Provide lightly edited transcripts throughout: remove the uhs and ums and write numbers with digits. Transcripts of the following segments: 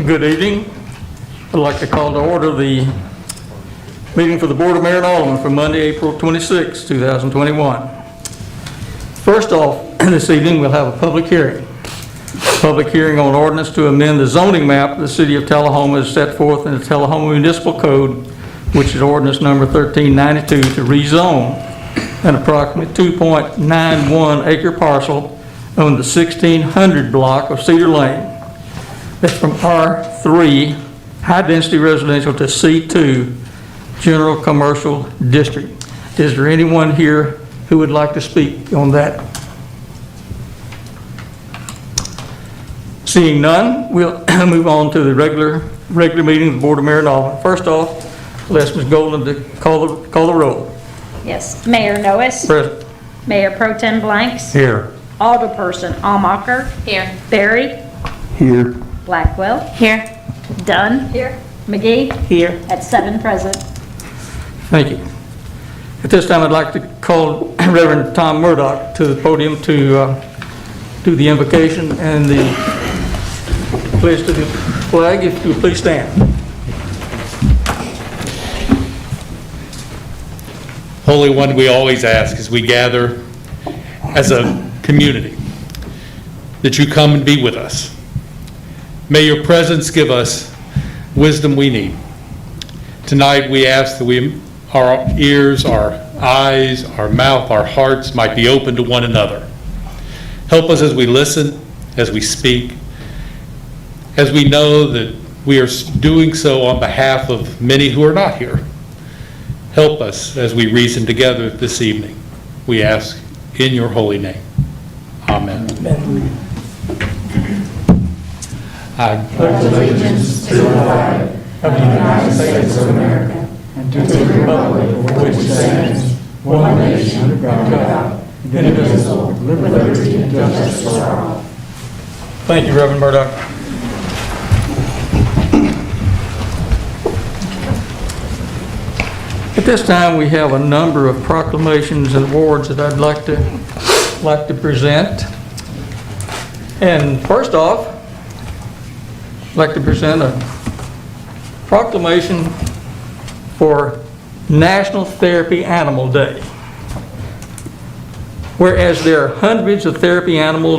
Good evening. I'd like to call to order the meeting for the Board of Mayor and Aldermen for Monday, April 26, 2021. First off, this evening we'll have a public hearing. Public hearing on ordinance to amend the zoning map of the city of Tellahoma as set forth in the Tellahoma Municipal Code, which is ordinance number 1392, to rezone an approximate 2.91 acre parcel on the 1600 block of Cedar Lane. That's from R3 high density residential to C2 general commercial district. Is there anyone here who would like to speak on that? Seeing none, we'll move on to the regular meeting of the Board of Mayor and Aldermen. First off, I'll ask Ms. Golden to call the roll. Yes. Mayor Noes. Present. Mayor Pro Tem Blanks. Here. Alderperson Almacher. Here. Berry. Here. Blackwell. Here. Dunn. Here. McGee. Here. At 7 present. Thank you. At this time, I'd like to call Reverend Tom Murdoch to the podium to do the invocation and the pledge to the flag. If you would please stand. Holy One, we always ask as we gather as a community that you come and be with us. May your presence give us wisdom we need. Tonight we ask that our ears, our eyes, our mouth, our hearts might be open to one another. Help us as we listen, as we speak, as we know that we are doing so on behalf of many who are not here. Help us as we reason together this evening. We ask in your holy name. Amen. Amen. I pledge allegiance to the flag of the United States of America and to the republic for which it stands, one nation under God, indivisible, with liberty and justice for all. Thank you, Reverend Murdoch. At this time, we have a number of proclamations and awards that I'd like to present. And first off, I'd like to present a proclamation for National Therapy Animal Day. Whereas there are hundreds of therapy animal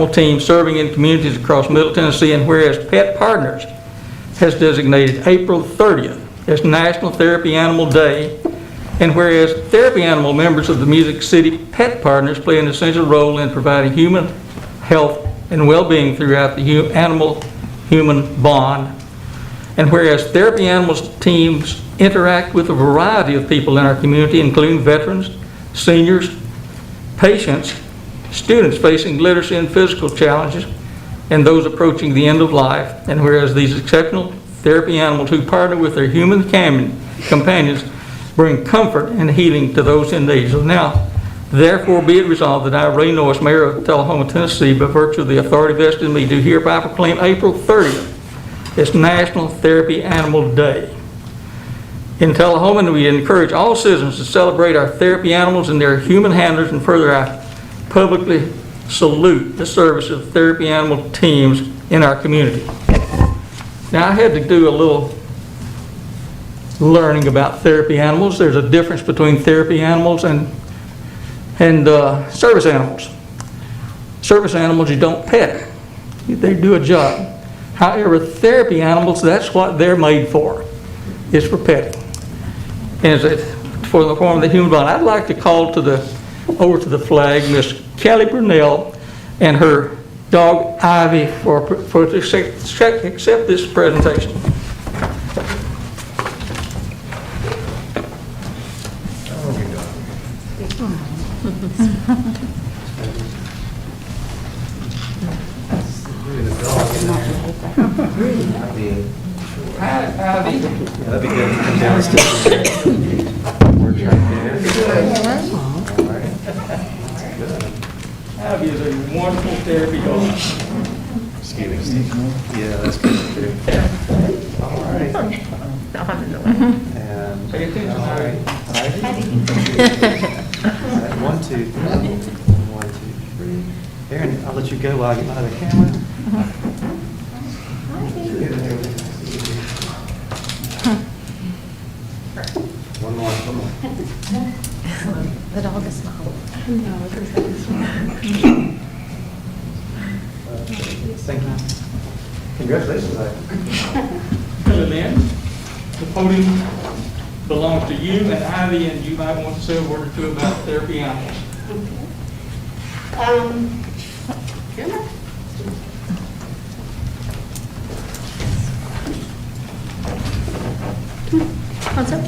teams serving in communities across Middle Tennessee, and whereas Pet Partners has designated April 30th as National Therapy Animal Day, and whereas therapy animal members of the Music City Pet Partners play an essential role in providing human health and well-being throughout the animal-human bond, and whereas therapy animals teams interact with a variety of people in our community, including veterans, seniors, patients, students facing literacy and physical challenges, and those approaching the end of life, and whereas these exceptional therapy animals who partner with their human companions bring comfort and healing to those in need. So now, therefore be it resolved that I, Ray Norris, Mayor of Tullahoma, Tennessee, by virtue of the authority vested in me, do hereby proclaim April 30th as National Therapy Animal Day. In Tullahoma, we encourage all citizens to celebrate our therapy animals and their human handlers, and further I publicly salute the service of therapy animal teams in our community. Now, I had to do a little learning about therapy animals. There's a difference between therapy animals and service animals. Service animals, you don't pet. They do a job. However, therapy animals, that's what they're made for. It's for petting. And for the form of the human bond. I'd like to call over to the flag Miss Kelly Brunell and her dog Ivy to accept this presentation. Hi, Ivy. That'd be good. Come down. Work right there. Ivy is a wonderful therapy dog. Excuse me. Yeah, that's good too. All right. And Pay attention, all right. All right. 1, 2, 3. 1, 2, 3. Aaron, I'll let you go while I get my other camera. The dog is not. Thank you. Congratulations, I. Coming in, the podium belongs to you and Ivy, and you might want to say a word or two about therapy animals. What's up?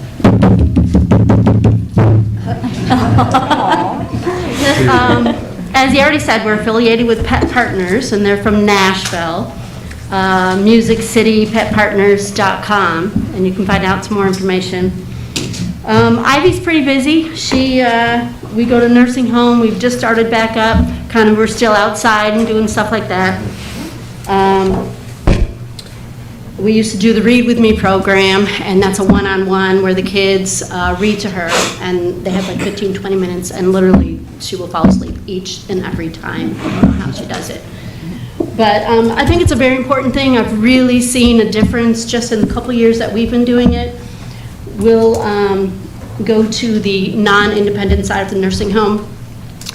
As you already said, we're affiliated with Pet Partners, and they're from Nashville. MusicCityPetPartners.com, and you can find out some more information. Ivy's pretty busy. We go to nursing home. We've just started back up. We're still outside and doing stuff like that. We used to do the Read With Me program, and that's a one-on-one where the kids read to her, and they have like 15, 20 minutes, and literally she will fall asleep each and every time. I don't know how she does it. But I think it's a very important thing. I've really seen a difference just in the couple years that we've been doing it. We'll go to the non-independent side of the nursing home,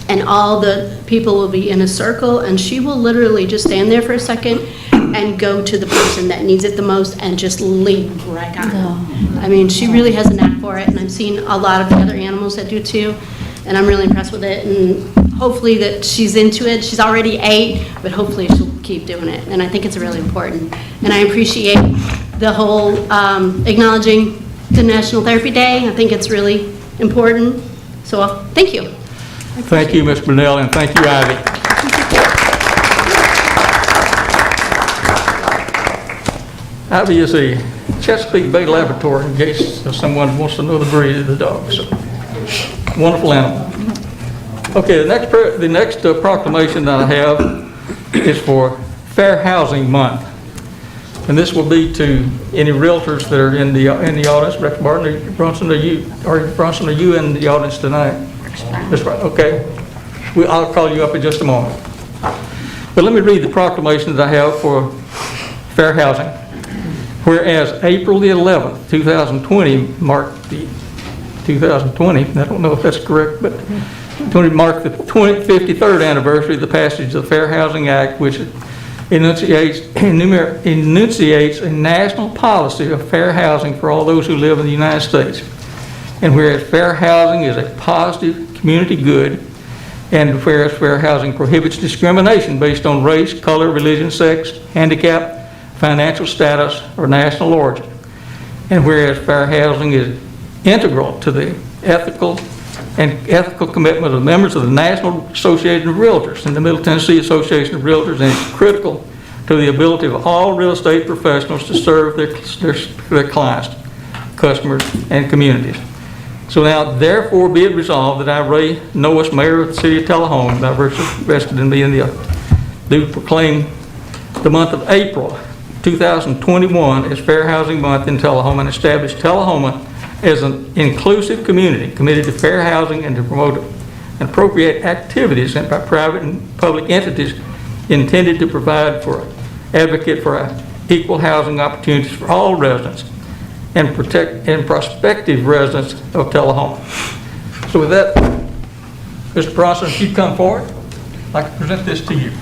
and all the people will be in a circle, and she will literally just stand there for a second and go to the person that needs it the most and just lean right on. I mean, she really has a knack for it, and I've seen a lot of the other animals that do too, and I'm really impressed with it, and hopefully that she's into it. She's already 8, but hopefully she'll keep doing it, and I think it's really important. And I appreciate the whole acknowledging the National Therapy Day. I think it's really important, so thank you. Thank you, Ms. Brunel, and thank you, Ivy. Ivy is a Chesapeake Bay Laboratory, in case someone wants to know the breed of the dog. So, wonderful animal. Okay, the next proclamation that I have is for Fair Housing Month. And this will be to any realtors that are in the audience. Rex Barton, Bronson, are you in the audience tonight? That's right, okay. I'll call you up in just a moment. But let me read the proclamation that I have for fair housing. Whereas April the 11th, 2020 marked the 2020, I don't know if that's correct, but 20 marked the 53rd anniversary of the passage of the Fair Housing Act, which enunciates a national policy of fair housing for all those who live in the United States. And whereas fair housing is a positive community good, and whereas fair housing prohibits discrimination based on race, color, religion, sex, handicap, financial status, or national origin. And whereas fair housing is integral to the ethical commitment of members of the National Association of Realtors and the Middle Tennessee Association of Realtors, and it's critical to the ability of all real estate professionals to serve their clients, customers, and communities. So now, therefore, be it resolved that I, Ray Noas, Mayor of the City of Tullahoma, diverse vested in me in the do proclaim the month of April 2021 as Fair Housing Month in Tullahoma, and establish Tellahoma as an inclusive community committed to fair housing and to promote and appropriate activities sent by private and public entities intended to provide for, advocate for equal housing opportunities for all residents and protect and prospective residents of Tellahoma. So with that, Mr. Bronson, if you come forward, I'd like to present this to you.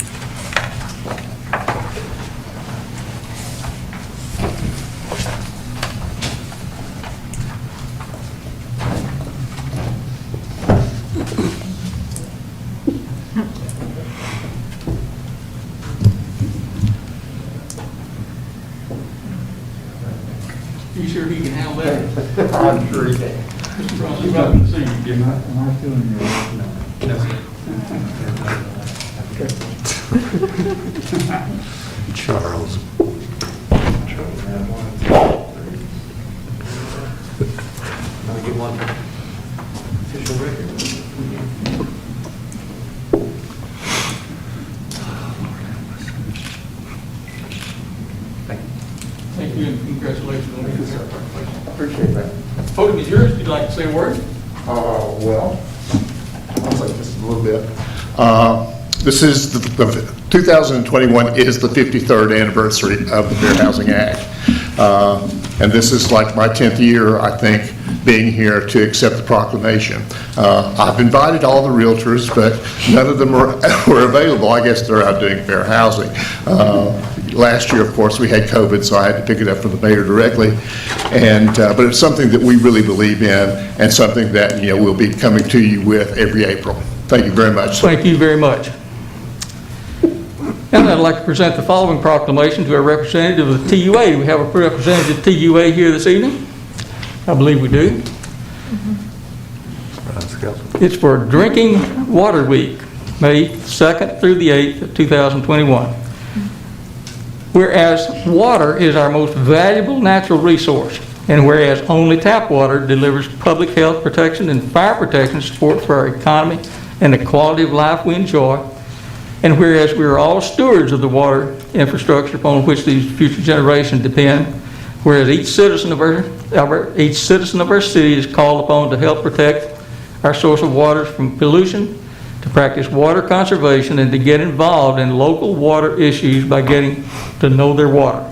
You sure he can handle that? I'm sure he can. Mr. Bronson, welcome to see you. Jim. Am I still in your? Charles. Let me get one official record. Thank you and congratulations on your Appreciate that. podium is yours. If you'd like to say a word. Well, I'll say just a little bit. This is the 2021 is the 53rd anniversary of the Fair Housing Act. And this is like my 10th year, I think, being here to accept the proclamation. I've invited all the realtors, but none of them were available. I guess they're out doing fair housing. Last year, of course, we had COVID, so I had to pick it up from the mayor directly. But it's something that we really believe in, and something that, you know, we'll be coming to you with every April. Thank you very much. Thank you very much. And I'd like to present the following proclamation to a representative of the TUA. Do we have a representative of TUA here this evening? I believe we do. It's for Drinking Water Week, May 2nd through the 8th of 2021. Whereas water is our most valuable natural resource, and whereas only tap water delivers public health protection and fire protection support for our economy and the quality of life we enjoy, and whereas we are all stewards of the water infrastructure upon which these future generations depend, whereas each citizen of our city is called upon to help protect our source of water from pollution, to practice water conservation, and to get involved in local water issues by getting to know their water.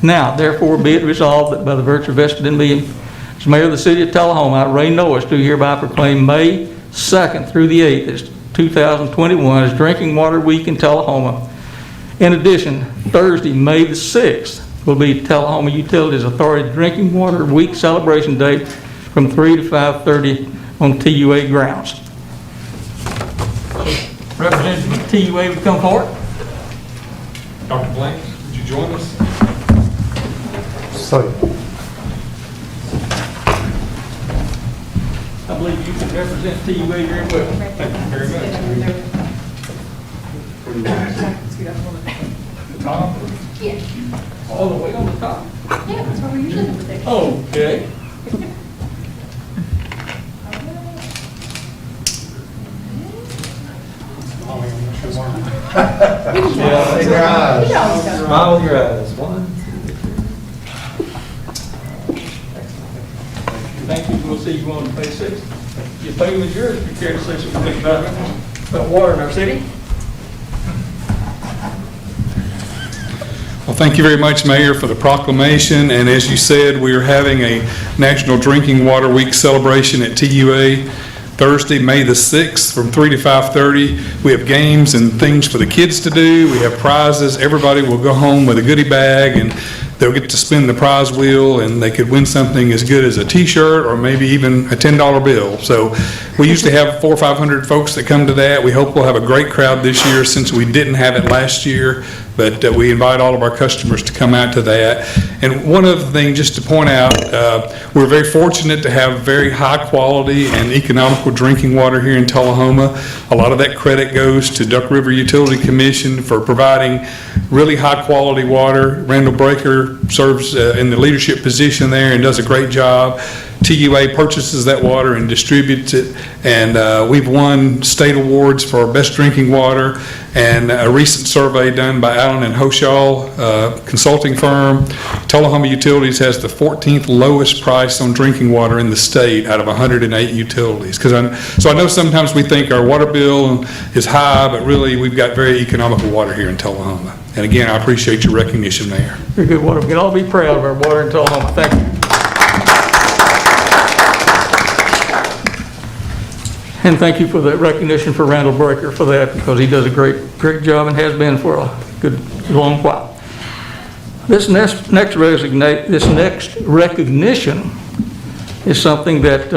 Now, therefore, be it resolved that by the virtue vested in me as mayor of the city of Tullahoma, I, Ray Noah, do hereby proclaim May 2nd through the 8th as 2021 as Drinking Water Week in Tullahoma. In addition, Thursday, May the 6th, will be Tullahoma Utilities Authority Drinking Water Week celebration day from 3 to 5:30 on TUA grounds. Representative of TUA would come forward. Dr. Blanks, would you join us? So, I believe you can represent TUA very well. Thank you very much. The top? Yeah. All the way on the top? Yeah, that's what we usually do with it. Okay. Yeah, your eyes. Smile with your eyes. 1, 2, 3. Thank you. We'll see you on page 6. Your payment is yours if you care to say something about water in our city. Well, thank you very much, Mayor, for the proclamation. And as you said, we are having a National Drinking Water Week celebration at TUA Thursday, May the 6th from 3 to 5:30. We have games and things for the kids to do. We have prizes. Everybody will go home with a goodie bag, and they'll get to spin the prize wheel, and they could win something as good as a T-shirt or maybe even a $10 bill. So we usually have 400 or 500 folks that come to that. We hope we'll have a great crowd this year since we didn't have it last year, but we invite all of our customers to come out to that. And one other thing just to point out, we're very fortunate to have very high quality and economical drinking water here in Tullahoma. A lot of that credit goes to Duck River Utility Commission for providing really high quality water. Randall Breaker serves in the leadership position there and does a great job. TUA purchases that water and distributes it, and we've won state awards for best drinking water. And a recent survey done by Allen and Hoshaw consulting firm, Tullahoma Utilities has the 14th lowest price on drinking water in the state out of 108 utilities. So I know sometimes we think our water bill is high, but really we've got very economical water here in Tullahoma. And again, I appreciate your recognition, Mayor. Very good water. We can all be proud of our water in Tullahoma. Thank you. And thank you for the recognition for Randall Breaker for that, because he does a great job and has been for a good long while. This next recognition is something that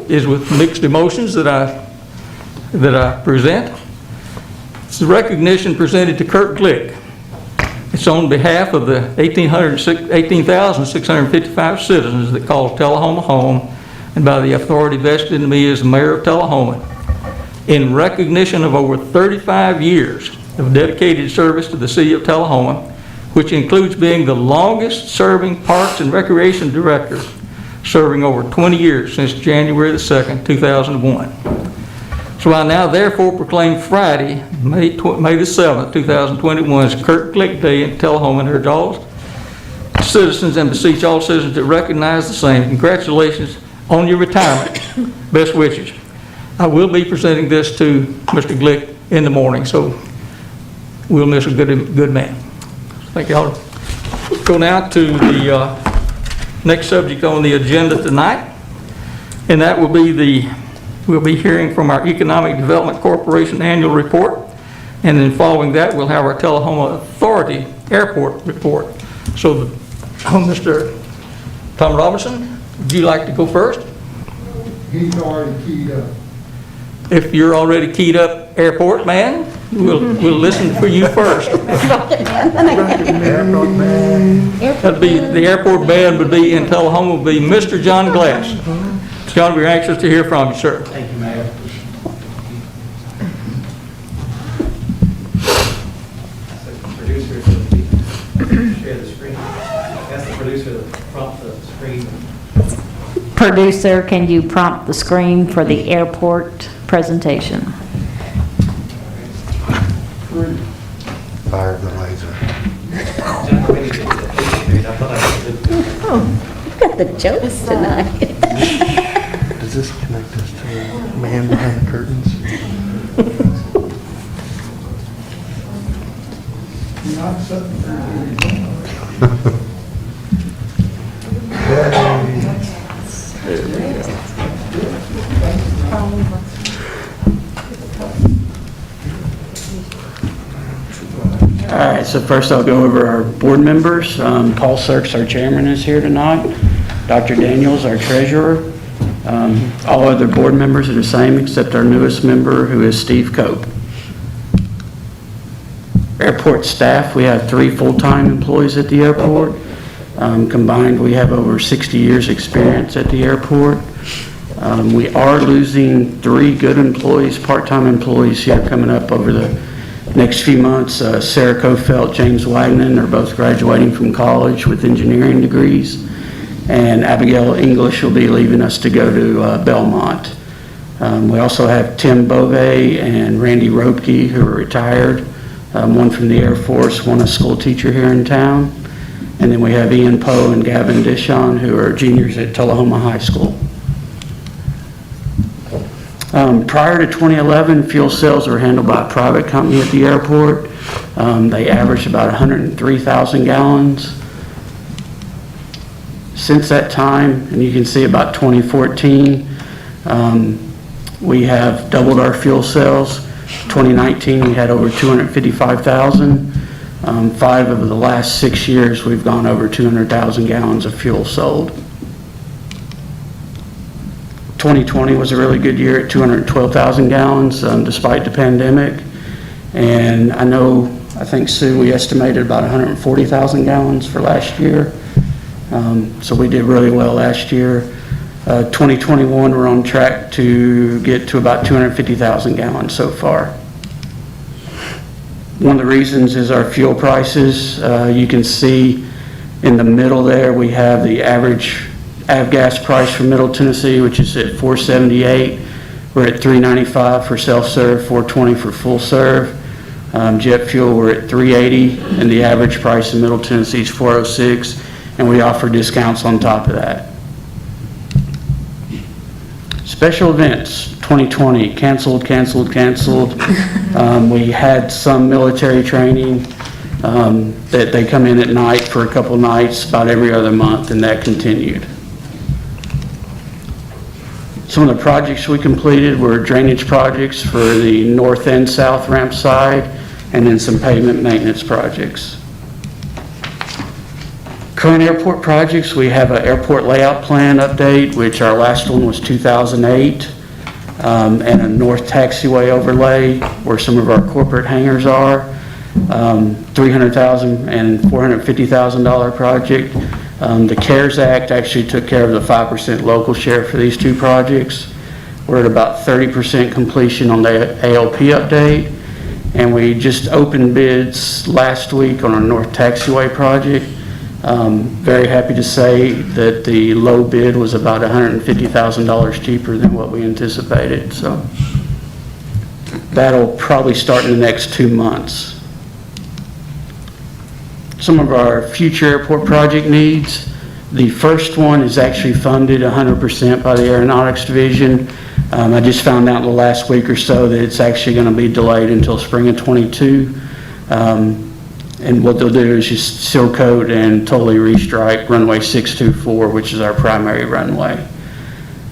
is with mixed emotions that I present. It's the recognition presented to Kurt Glick. It's on behalf of the 18,655 citizens that call Tellahoma home, and by the authority vested in me as the mayor of Tullahoma, in recognition of over 35 years of dedicated service to the city of Tullahoma, which includes being the longest serving Parks and Recreation Director, serving over 20 years since January the 2nd, 2001. So I now therefore proclaim Friday, May the 7th, 2021 as Kurt Glick Day in Tullahoma, and urge all citizens and beseech all citizens to recognize the same. Congratulations on your retirement. Best wishes. I will be presenting this to Mr. Glick in the morning, so we'll miss a good man. Thank you all. go now to the next subject on the agenda tonight, and that will be we'll be hearing from our Economic Development Corporation annual report, and then following that, we'll have our Tullahoma Authority Airport report. So, Mr. Tom Robinson, would you like to go first? He's already keyed up. If you're already keyed up, airport man, we'll listen for you first. That'd be, the airport band would be in Tullahoma would be Mr. John Glass. John, we're anxious to hear from you, sir. Thank you, Mayor. Ask the producer to share the screen. Ask the producer to prompt the screen. Producer, can you prompt the screen for the airport presentation? Fire the laser. John, maybe get to the page. I thought I did. You've got the jokes tonight. Does this connect us to the man behind the curtains? Not something. All right, so first I'll go over our board members. Paul Sirks, our chairman, is here tonight. Dr. Daniels, our treasurer. All other board members are the same except our newest member, who is Steve Cope. Airport staff, we have 3 full-time employees at the airport. Combined, we have over 60 years' experience at the airport. We are losing 3 good employees, part-time employees here coming up over the next few months. Sarah Kofelt, James Wagner are both graduating from college with engineering degrees. And Abigail English will be leaving us to go to Belmont. We also have Tim Bove and Randy Ropke, who are retired. One from the Air Force, one a school teacher here in town. And then we have Ian Poe and Gavin Dishon, who are juniors at Tullahoma High School. Prior to 2011, fuel sales were handled by a private company at the airport. They averaged about 103,000 gallons. Since that time, and you can see about 2014, we have doubled our fuel sales. 2019, we had over 255,000. 5 of the last 6 years, we've gone over 200,000 gallons of fuel sold. 2020 was a really good year at 212,000 gallons, despite the pandemic. And I think, Sue, we estimated about 140,000 gallons for last year. So we did really well last year. 2021, we're on track to get to about 250,000 gallons so far. One of the reasons is our fuel prices. You can see in the middle there, we have the average avgas price for Middle Tennessee, which is at $4.78. We're at $3.95 for self-serve, $4.20 for full serve. Jet fuel, we're at $3.80, and the average price in Middle Tennessee is $4.06, and we offer discounts on top of that. Special events, 2020, canceled. We had some military training that they come in at night for a couple nights about every other month, and that continued. Some of the projects we completed were drainage projects for the north and south ramp side, and then some pavement maintenance projects. Current airport projects, we have an airport layout plan update, which our last one was 2008, and a north taxiway overlay where some of our corporate hangars are. $300,000 and $450,000 project. The CARES Act actually took care of the 5% local share for these 2 projects. We're at about 30% completion on the ALP update, and we just opened bids last week on our north taxiway project. Very happy to say that the low bid was about $150,000 cheaper than what we anticipated. So that'll probably start in the next 2 months. Some of our future airport project needs. The first one is actually funded 100% by the Aeronautics Division. I just found out in the last week or so that it's actually going to be delayed until spring of '22. And what they'll do is just seal coat and totally restripe runway 624, which is our primary runway.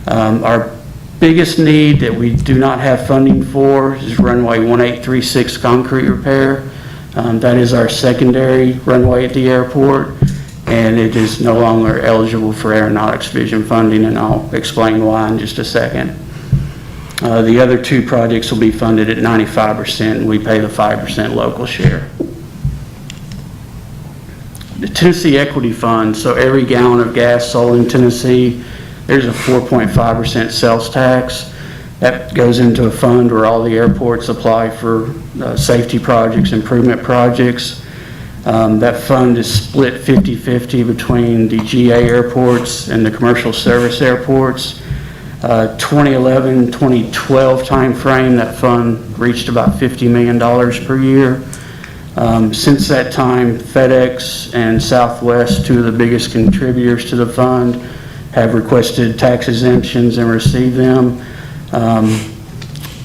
Our biggest need that we do not have funding for is runway 1836 concrete repair. That is our secondary runway at the airport, and it is no longer eligible for aeronautics vision funding, and I'll explain why in just a second. The other two projects will be funded at 95%, and we pay the 5% local share. The Tennessee Equity Fund, so every gallon of gas sold in Tennessee, there's a 4.5% sales tax. That goes into a fund where all the airports apply for safety projects, improvement projects. That fund is split 50-50 between the GA airports and the commercial service airports. 2011-2012 timeframe, that fund reached about $50 million per year. Since that time, FedEx and Southwest, two of the biggest contributors to the fund, have requested tax exemptions and received them.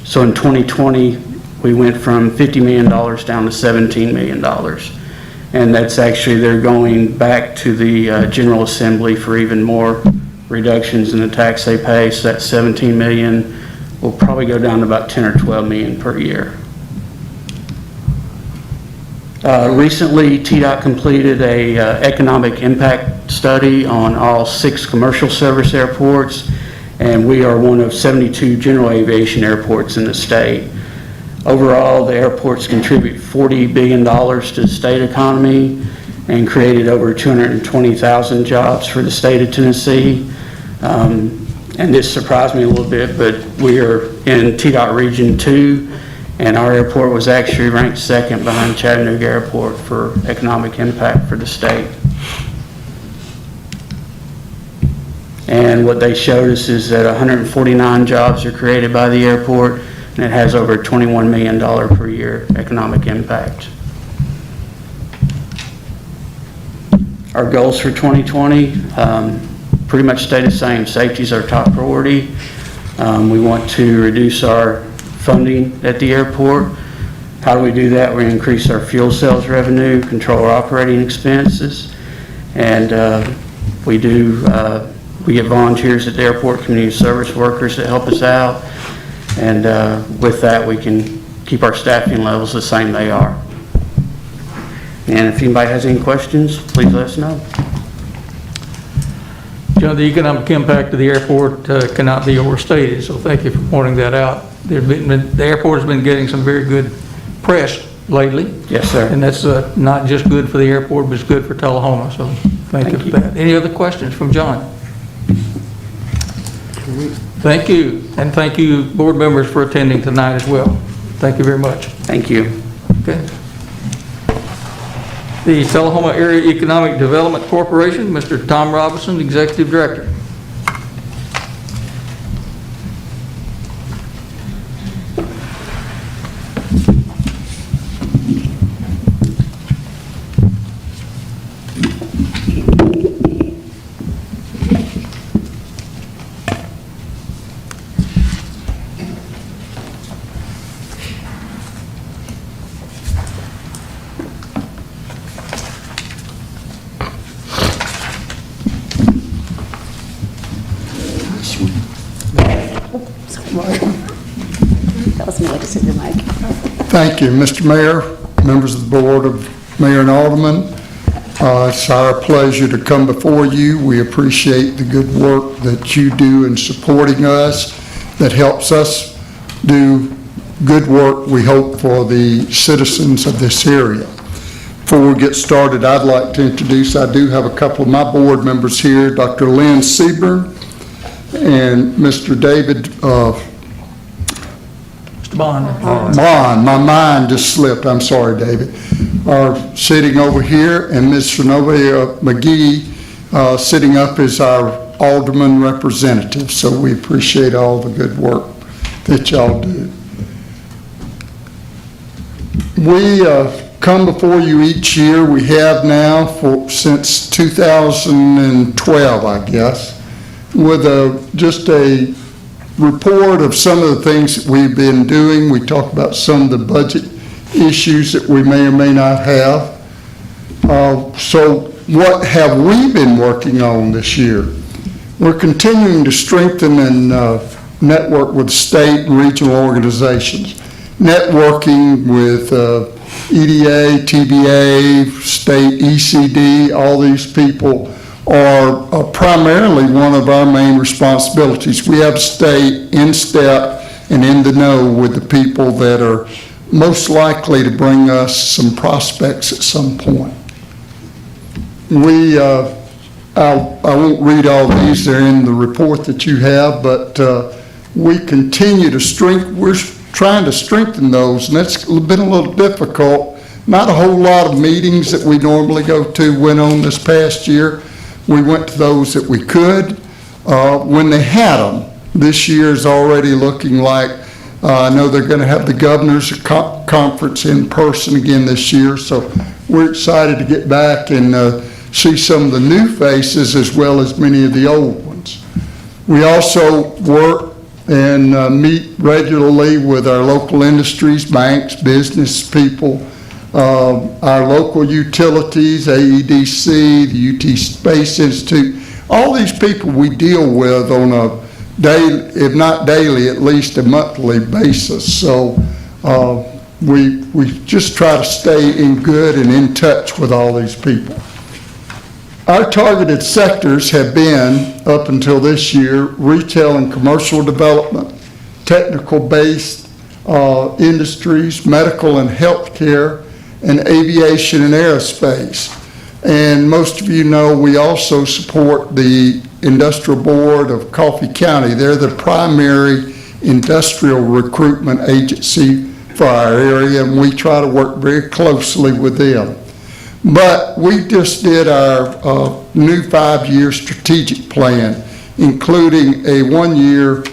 So in 2020, we went from $50 million down to $17 million. And that's actually, they're going back to the General Assembly for even more reductions in the tax they pay. So that $17 million will probably go down to about $10 or $12 million per year. Recently, TDOT completed a economic impact study on all 6 commercial service airports, and we are one of 72 general aviation airports in the state. Overall, the airports contribute $40 billion to the state economy and created over 220,000 jobs for the state of Tennessee. And this surprised me a little bit, but we are in TDOT Region 2, and our airport was actually ranked second behind Chattanooga Airport for economic impact for the state. And what they showed us is that 149 jobs are created by the airport, and it has over $21 million per year economic impact. Our goals for 2020 pretty much stay the same. Safety is our top priority. We want to reduce our funding at the airport. How do we do that? We increase our fuel sales revenue, control our operating expenses, and we get volunteers at the airport, community service workers that help us out, and with that we can keep our staffing levels the same they are. And if anybody has any questions, please let us know. John, the economic impact of the airport cannot be overstated, so thank you for pointing that out. The airport has been getting some very good press lately. Yes, sir. And that's not just good for the airport, but it's good for Tullahoma, so thank you for that. Any other questions from John? Thank you, and thank you, board members, for attending tonight as well. Thank you very much. Thank you. Okay. The Tullahoma Area Economic Development Corporation, Mr. Tom Robinson, Executive Director. That was me, I just hit your mic. Thank you, Mr. Mayor, members of the Board of Mayor and Aldermen. It's our pleasure to come before you. We appreciate the good work that you do in supporting us, that helps us do good work, we hope, for the citizens of this area. Before we get started, I'd like to introduce, I do have a couple of my board members here, Dr. Lynn Sieber and Mr. David Bond. Bond. My mind just slipped, I'm sorry, David, are sitting over here, and Ms. Shanovi McGee sitting up as our alderman representative. So we appreciate all the good work that y'all do. We come before you each year. We have now since 2012, I guess, with just a report of some of the things that we've been doing. We talk about some of the budget issues that we may or may not have. So what have we been working on this year? We're continuing to strengthen and network with state and regional organizations. Networking with EDA, TBA, state ECD, all these people are primarily one of our main responsibilities. We have to stay in step and in the know with the people that are most likely to bring us some prospects at some point. I won't read all these, they're in the report that you have, but we continue to we're trying to strengthen those, and that's been a little difficult. Not a whole lot of meetings that we normally go to went on this past year. We went to those that we could when they had them. This year is already looking like, I know they're going to have the governor's conference in person again this year, so we're excited to get back and see some of the new faces as well as many of the old ones. We also work and meet regularly with our local industries, banks, business people, our local utilities, AEDC, the UT Space Institute. All these people we deal with on a daily, if not daily, at least a monthly basis. So we just try to stay in good and in touch with all these people. Our targeted sectors have been, up until this year, retail and commercial development, technical-based industries, medical and healthcare, and aviation and aerospace. And most of you know we also support the Industrial Board of Coffee County. They're the primary industrial recruitment agency for our area, and we try to work very closely with them. But we just did our new 5-year strategic plan, including a 1-year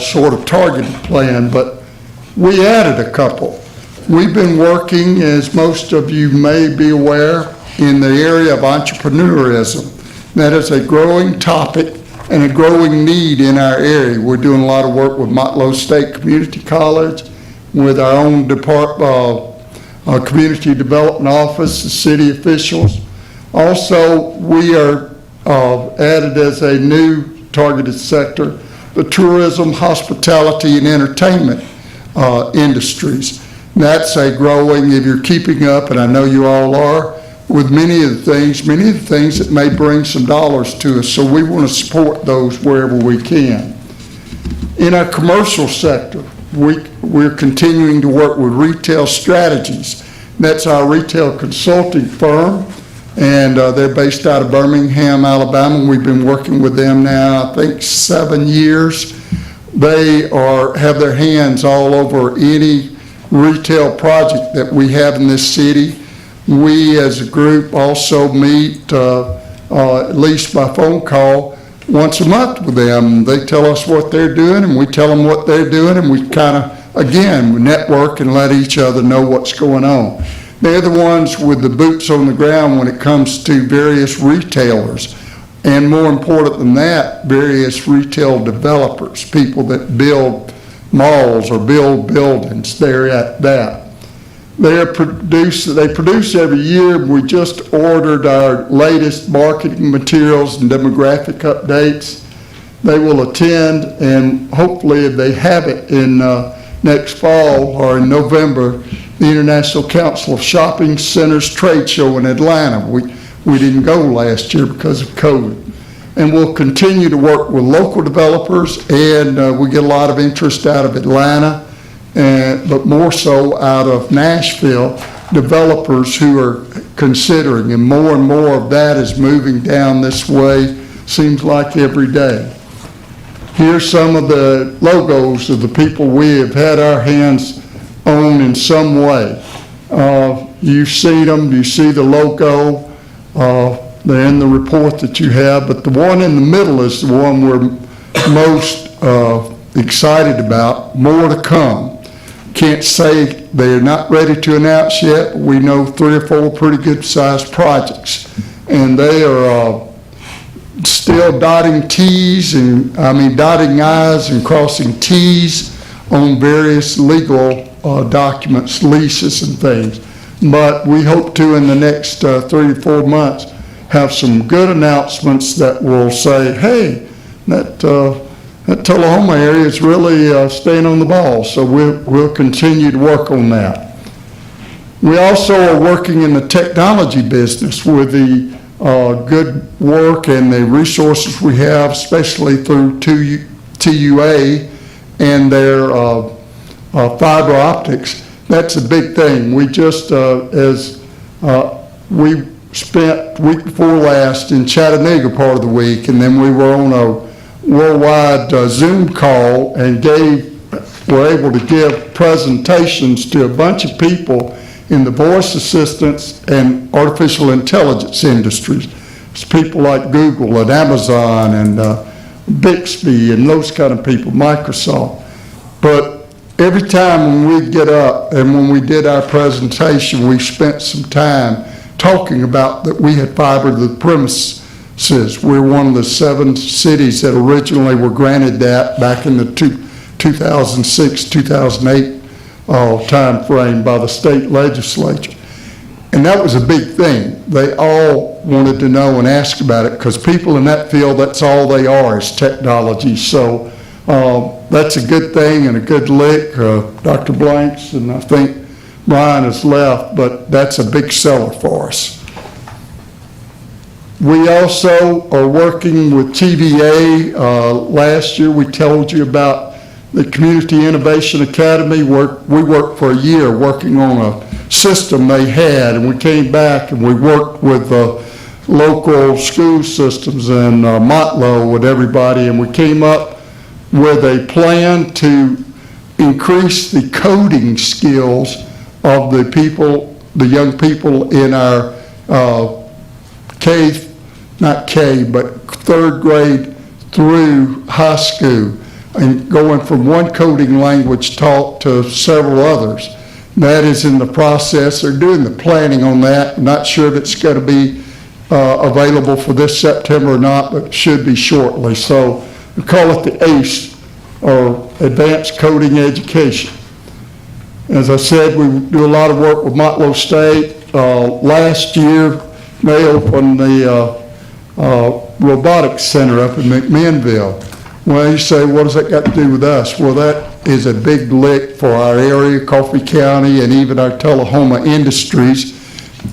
sort of targeted plan, but we added a couple. We've been working, as most of you may be aware, in the area of entrepreneurism. That is a growing topic and a growing need in our area. We're doing a lot of work with Motlow State Community College, with our own Community Development Office, the city officials. Also, we are added as a new targeted sector, the tourism, hospitality, and entertainment industries. That's a growing, if you're keeping up, and I know you all are, with many of the things that may bring some dollars to us, so we want to support those wherever we can. In our commercial sector, we're continuing to work with Retail Strategies. That's our retail consulting firm, and they're based out of Birmingham, Alabama. We've been working with them now, I think, 7 years. They have their hands all over any retail project that we have in this city. We, as a group, also meet, at least by phone call, once a month with them. They tell us what they're doing, and we tell them what they're doing, and we kind of, again, network and let each other know what's going on. They're the ones with the boots on the ground when it comes to various retailers, and more important than that, various retail developers, people that build malls or build buildings. They're at that. They produce every year. We just ordered our latest marketing materials and demographic updates. They will attend, and hopefully if they have it in next fall or in November, the International Council of Shopping Centers Trade Show in Atlanta. We didn't go last year because of COVID. And we'll continue to work with local developers, and we get a lot of interest out of Atlanta, but more so out of Nashville, developers who are considering, and more of that is moving down this way, seems like every day. Here's some of the logos of the people we have had our hands on in some way. You've seen them, you see the logo, they're in the report that you have, but the one in the middle is the one we're most excited about. More to come. Can't say they're not ready to announce yet, but we know 3 or 4 pretty good sized projects. And they are still dotting I's and crossing T's on various legal documents, leases and things. but we hope to, in the next 3 to 4 months, have some good announcements that will say, hey, that Tullahoma area is really staying on the ball, so we'll continue to work on that. We also are working in the technology business with the good work and the resources we have, especially through TUA and their fiber optics. That's a big thing. We just, we spent week before last in Chattanooga part of the week, and then we were on a worldwide Zoom call and were able to give presentations to a bunch of people in the voice assistance and artificial intelligence industries. It's people like Google and Amazon and Bixby and those kind of people, Microsoft. But every time when we get up and when we did our presentation, we spent some time talking about that we had fiber to the premises. We're one of the 7 cities that originally were granted that back in the 2006, 2008 time frame by the state legislature. And that was a big thing. They all wanted to know and ask about it because people in that field, that's all they are is technology. So that's a good thing and a good lick. Dr. Blanks and I think Brian has left, but that's a big seller for us. We also are working with TVA. Last year we told you about the Community Innovation Academy. We worked for a year working on a system they had, and we came back and we worked with the local school systems and Motlow with everybody, and we came up with a plan to increase the coding skills of the people, the young people in our third grade through high school, and going from one coding language taught to several others. That is in the process. They're doing the planning on that. I'm not sure if it's going to be available for this September or not, but it should be shortly. So we call it the ACE, or Advanced Coding Education. As I said, we do a lot of work with Motlow State. Last year, they opened the robotics center up in McMinnville. Well, you say, what does that got to do with us? Well, that is a big lick for our area, Coffee County, and even our Tullahoma industries.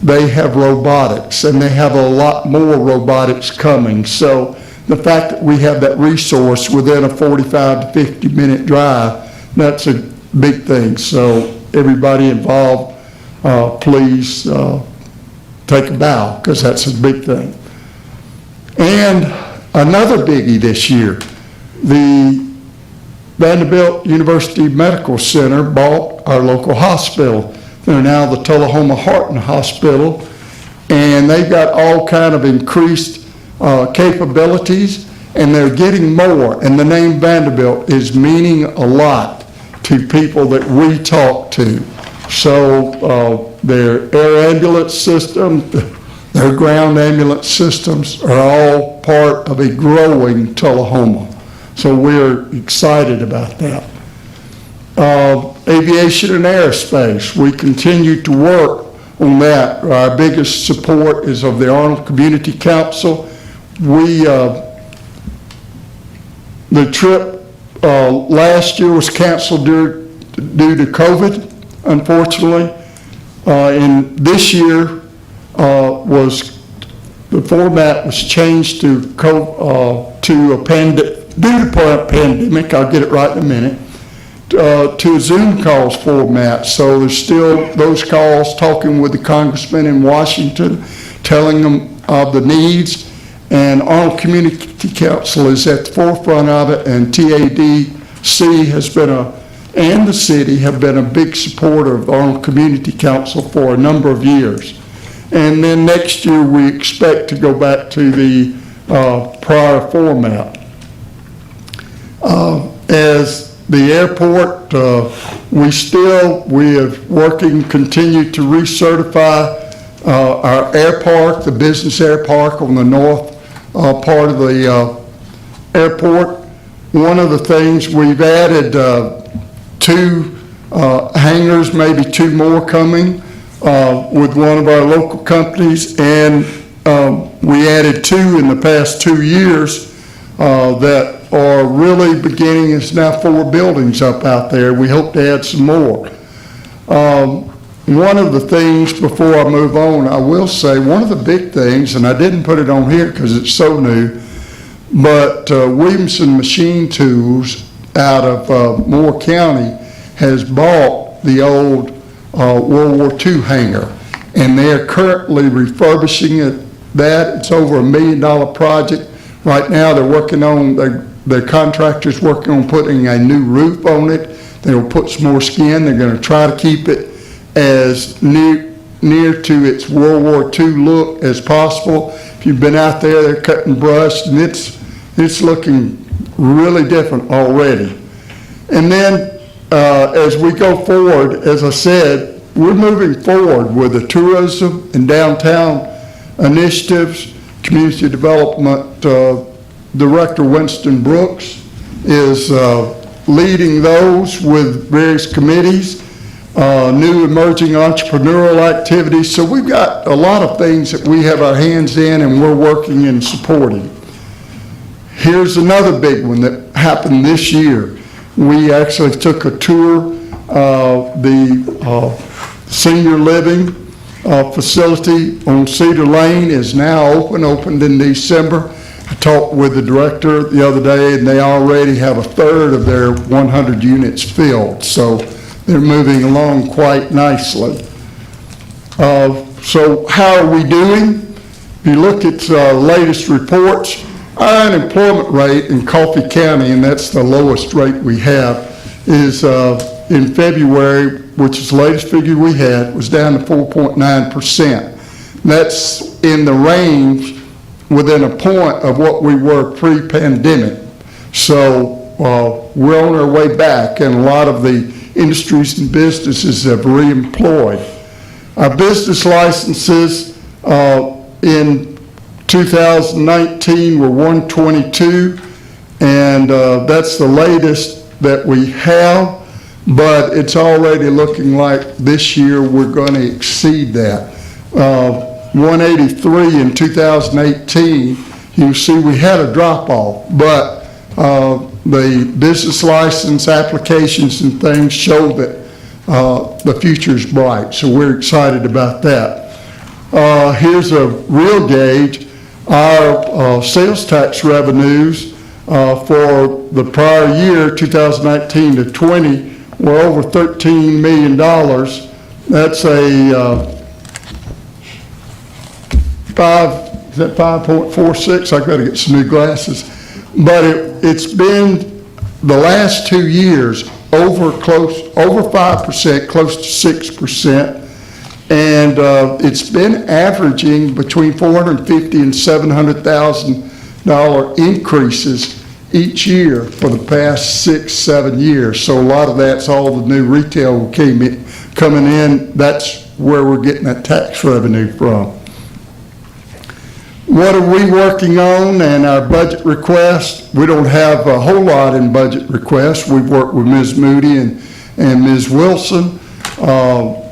They have robotics, and they have a lot more robotics coming. So the fact that we have that resource within a 45 to 50-minute drive, that's a big thing. So everybody involved, please take a bow, because that's a big thing. And another biggie this year, the Vanderbilt University Medical Center bought our local hospital. They're now the Tullahoma Heart and Hospital, and they've got all kind of increased capabilities, and they're getting more. And the name Vanderbilt is meaning a lot to people that we talk to. So their air ambulance system, their ground ambulance systems are all part of a growing Tullahoma. So we're excited about that. Aviation and aerospace, we continue to work on that. Our biggest support is of the Arnold Community Council. The trip last year was canceled due to COVID, unfortunately. And this year the format was changed to a pandemic, I'll get it right in a minute, to a Zoom calls format. So there's still those calls, talking with the congressman in Washington, telling them of the needs, and Arnold Community Council is at the forefront of it, and TADC has been and the city have been a big supporter of Arnold Community Council for a number of years. And then next year we expect to go back to the prior format. As the airport, we have working, continue to recertify our air park, the business air park on the north part of the airport. One of the things, we've added 2 hangars, maybe 2 more coming with one of our local companies, and we added 2 in the past 2 years that are really beginning. It's now 4 buildings up out there. We hope to add some more. One of the things, before I move on, I will say one of the big things, and I didn't put it on here because it's so new, but Williamson Machine Tools out of Moore County has bought the old World War II hangar, and they're currently refurbishing it. It's over $1 million project. Right now, they're working on, their contractor's working on putting a new roof on it. They'll put some more skin. They're going to try to keep it as near to its World War II look as possible. If you've been out there, they're cutting brush, and it's looking really different already. And then as we go forward, as I said, we're moving forward with the tourism and downtown initiatives. Community Development Director Winston Brooks is leading those with various committees, new emerging entrepreneurial activities. So we've got a lot of things that we have our hands in and we're working and supporting. Here's another big one that happened this year. We actually took a tour of the senior living facility on Cedar Lane is now opened in December. I talked with the director the other day, and they already have 1/3 of their 100 units filled, so they're moving along quite nicely. So how are we doing? If you look at latest reports, our unemployment rate in Coffee County, and that's the lowest rate we have, is in February, which is the latest figure we had, was down to 4.9%. That's in the range within a point of what we were pre-pandemic. So we're on our way back, and a lot of the industries and businesses have reemployed. Our business licenses in 2019 were 122, and that's the latest that we have, but it's already looking like this year we're going to exceed that. 183 in 2018, you see we had a drop-off, but the business license applications and things show that the future is bright, so we're excited about that. Here's a real gauge. Our sales tax revenues for the prior year, 2019 to 20, were over $13 million. That's a 5.46? I've got to get some new glasses. But it's been the last 2 years over 5%, close to 6%. And it's been averaging between $450,000 and $700,000 increases each year for the past 6-7 years. So a lot of that's all the new retail coming in. That's where we're getting that tax revenue from. What are we working on and our budget requests? We don't have a whole lot in budget requests. We've worked with Ms. Moody and Ms. Wilson.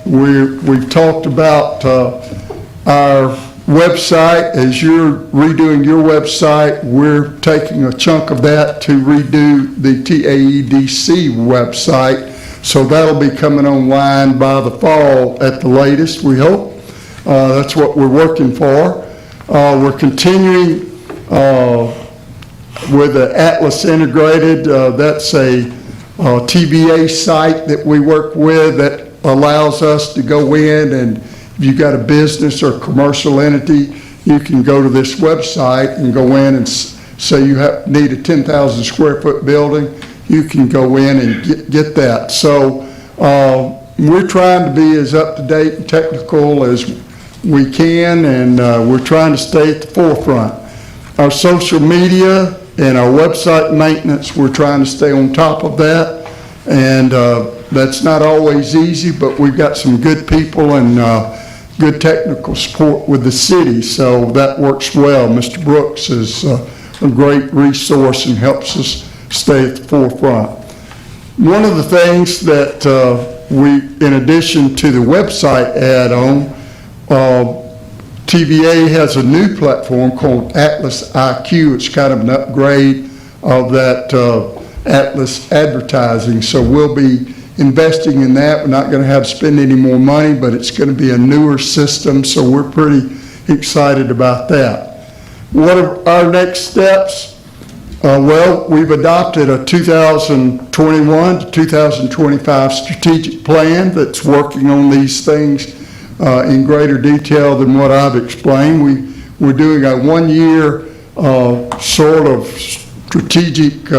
We've talked about our website. As you're redoing your website, we're taking a chunk of that to redo the TAEDC website. So that'll be coming online by the fall at the latest, we hope. That's what we're working for. We're continuing with the Atlas Integrated. That's a TBA site that we work with that allows us to go in, and if you've got a business or commercial entity, you can go to this website and go in and say you need a 10,000 square foot building, you can go in and get that. So we're trying to be as up to date and technical as we can, and we're trying to stay at the forefront. Our social media and our website maintenance, we're trying to stay on top of that, and that's not always easy, but we've got some good people and good technical support with the city, so that works well. Mr. Brooks is a great resource and helps us stay at the forefront. One of the things that in addition to the website add-on, TVA has a new platform called Atlas IQ. It's kind of an upgrade of that Atlas advertising. So we'll be investing in that. We're not going to have to spend any more money, but it's going to be a newer system, so we're pretty excited about that. What are our next steps? Well, we've adopted a 2021 to 2025 strategic plan that's working on these things in greater detail than what I've explained. We're doing a one-year sort of strategic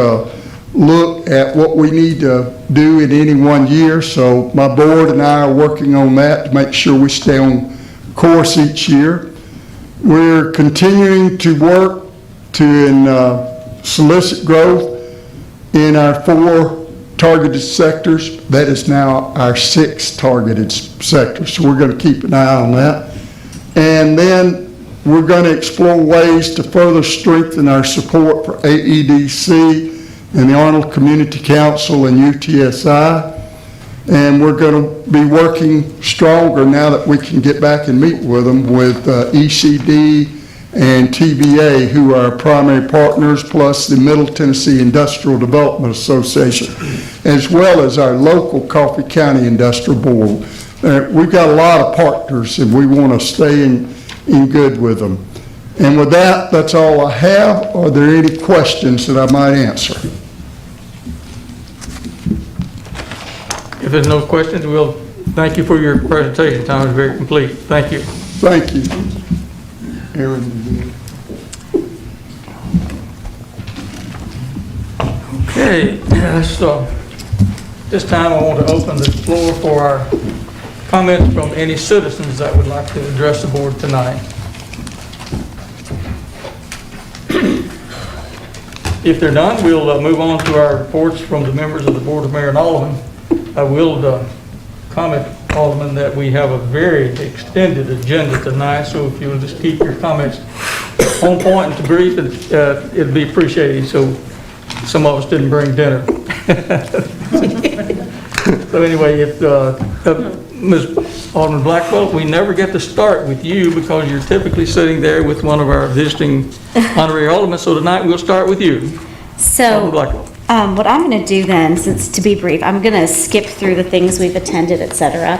look at what we need to do in any one year. So my board and I are working on that to make sure we stay on course each year. We're continuing to work to solicit growth in our 4 targeted sectors. That is now our 6 targeted sectors, so we're going to keep an eye on that. And then we're going to explore ways to further strengthen our support for AEDC and the Arnold Community Council and UTSI. And we're going to be working stronger now that we can get back and meet with them, with ECD and TVA, who are our primary partners, plus the Middle Tennessee Industrial Development Association, as well as our local Coffee County Industrial Board. We've got a lot of partners, and we want to stay in good with them. And with that, that's all I have. Are there any questions that I might answer? If there's no questions, we'll thank you for your presentation, Tom. It was very complete. Thank you. Thank you. Aaron. Okay, so this time I want to open the floor for our comments from any citizens that would like to address the board tonight. If they're none, we'll move on to our reports from the members of the Board of Mayor and Aldermen. I will comment, Alderman, that we have a very extended agenda tonight, so if you'll just keep your comments on point and to brief, it'd be appreciated, so some of us didn't bring dinner. So anyway, if Ms. Alderman Blackwell, we never get to start with you because you're typically sitting there with one of our visiting honorary aldermen, so tonight we'll start with you. So, Alderman Blackwell. what I'm going to do then, since to be brief, I'm going to skip through the things we've attended, et cetera,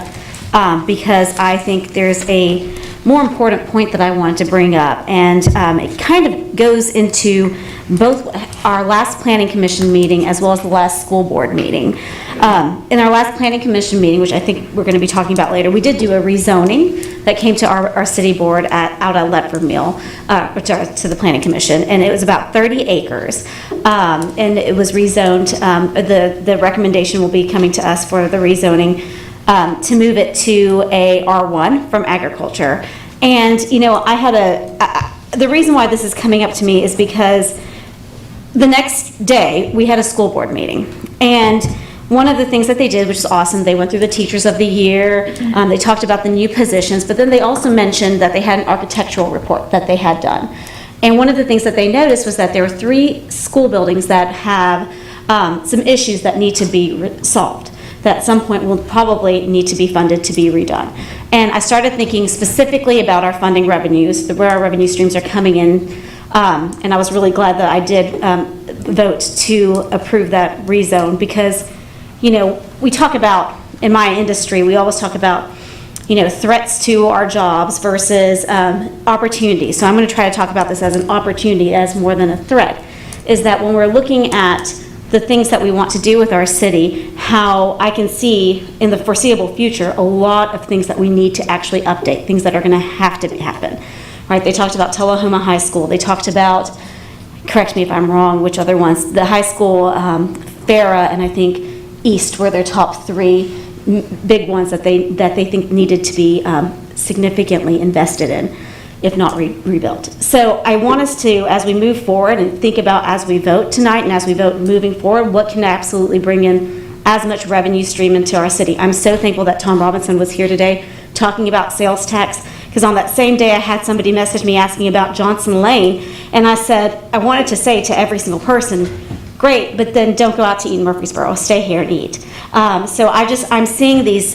because I think there's a more important point that I wanted to bring up, and it kind of goes into both our last planning commission meeting as well as the last school board meeting. In our last planning commission meeting, which I think we're going to be talking about later, we did do a rezoning that came to our city board out at Ledford Mill, to the planning commission, and it was about 30 acres, and it was rezoned. The recommendation will be coming to us for the rezoning to move it to a R1 from agriculture. And, you know, I had the reason why this is coming up to me is because the next day we had a school board meeting. And one of the things that they did, which is awesome, they went through the teachers of the year, they talked about the new positions, but then they also mentioned that they had an architectural report that they had done. And one of the things that they noticed was that there were 3 school buildings that have some issues that need to be solved, that at some point will probably need to be funded to be redone. And I started thinking specifically about our funding revenues, where our revenue streams are coming in, and I was really glad that I did vote to approve that rezone, because, you know, we talk about, in my industry, we always talk about, you know, threats to our jobs versus opportunities. So I'm going to try to talk about this as an opportunity as more than a threat, is that when we're looking at the things that we want to do with our city, how I can see in the foreseeable future a lot of things that we need to actually update, things that are going to have to happen. Right? They talked about Tullahoma High School. They talked about, correct me if I'm wrong, which other ones, the high school, Farah, and I think East were their top 3 big ones that they think needed to be significantly invested in, if not rebuilt. So I want us to, as we move forward and think about as we vote tonight and as we vote moving forward, what can absolutely bring in as much revenue stream into our city. I'm so thankful that Tom Robinson was here today talking about sales tax, because on that same day I had somebody message me asking about Johnson Lane, and I said, I wanted to say to every single person, great, but then don't go out to eat in Murfreesboro, stay here and eat. So I'm seeing these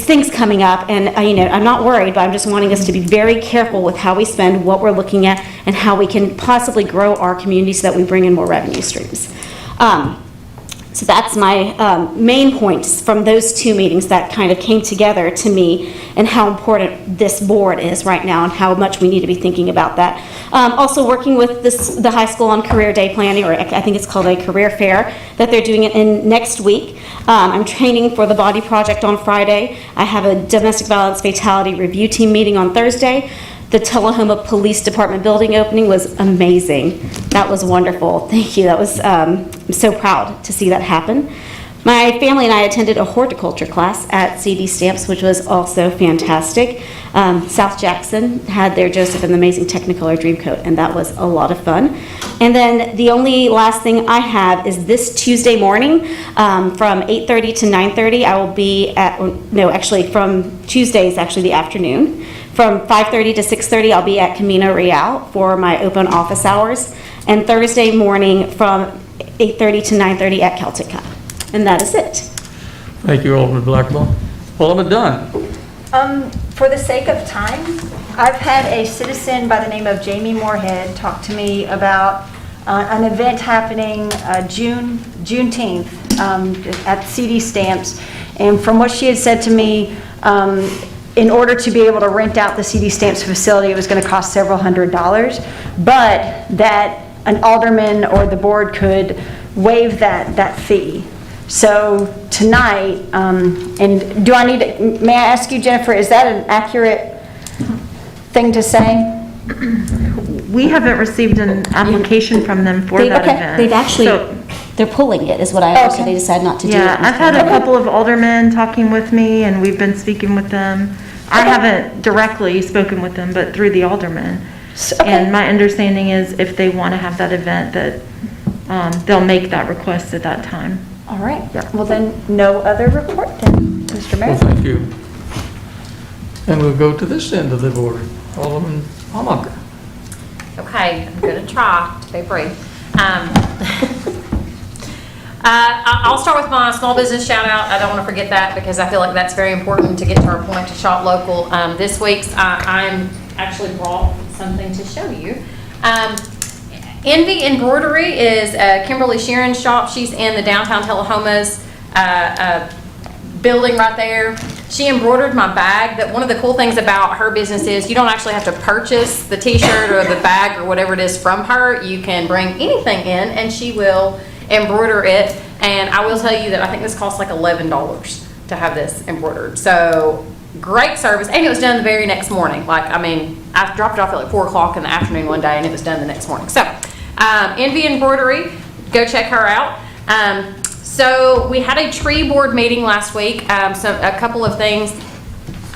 things coming up, and I'm not worried, but I'm just wanting us to be very careful with how we spend, what we're looking at, and how we can possibly grow our community so that we bring in more revenue streams. So that's my main points from those two meetings that kind of came together to me, and how important this board is right now and how much we need to be thinking about that. Also working with the high school on career day planning, or I think it's called a career fair, that they're doing it in next week. I'm training for the Body Project on Friday. I have a domestic violence fatality review team meeting on Thursday. The Tullahoma Police Department building opening was amazing. That was wonderful. Thank you. That was, I'm so proud to see that happen. My family and I attended a horticulture class at CD Stamps, which was also fantastic. South Jackson had their Joseph and the Amazing Technicolor Dreamcoat, and that was a lot of fun. And then the only last thing I have is this Tuesday morning from 8:30 to 9:30. I will be from Tuesday is actually the afternoon. From 5:30 to 6:30, I'll be at Camino Real for my open office hours. And Thursday morning from 8:30 to 9:30 at Celtic Cup. And that is it. Thank you, Alderman Blackwell. Alderman Dunn. For the sake of time, I've had a citizen by the name of Jamie Moorhead talk to me about an event happening Juneteenth at CD Stamps. And from what she had said to me, in order to be able to rent out the CD Stamps facility, it was going to cost several $100s, but that an alderman or the board could waive that fee. So tonight, and do I need to, may I ask you, Jennifer, is that an accurate thing to say? We haven't received an application from them for that event. They've actually, they're pulling it, is what I understood. They decided not to do it. Yeah, I've had a couple of aldermen talking with me, and we've been speaking with them. I haven't directly spoken with them, but through the aldermen. And my understanding is if they want to have that event, that they'll make that request at that time. All right. Well, then, no other report then, Mr. Mayor. Well, thank you. And we'll go to this end of the board. Alderman Hamacher. Okay, I'm going to try to be brief. I'll start with my small business shout out. I don't want to forget that because I feel like that's very important to get to our point to shop local. This week's, I'm actually brought something to show you. Envy Embroidery is Kimberly Sheeran's shop. She's in the downtown Tellahoma's building right there. She embroidered my bag. That one of the cool things about her business is you don't actually have to purchase the t-shirt or the bag or whatever it is from her. You can bring anything in and she will embroider it. And I will tell you that I think this costs like $11 to have this embroidered. So great service. And it was done the very next morning. I dropped it off at like 4 o'clock in the afternoon one day and it was done the next morning. So Envy Embroidery, go check her out. So we had a tree board meeting last week. A couple of things.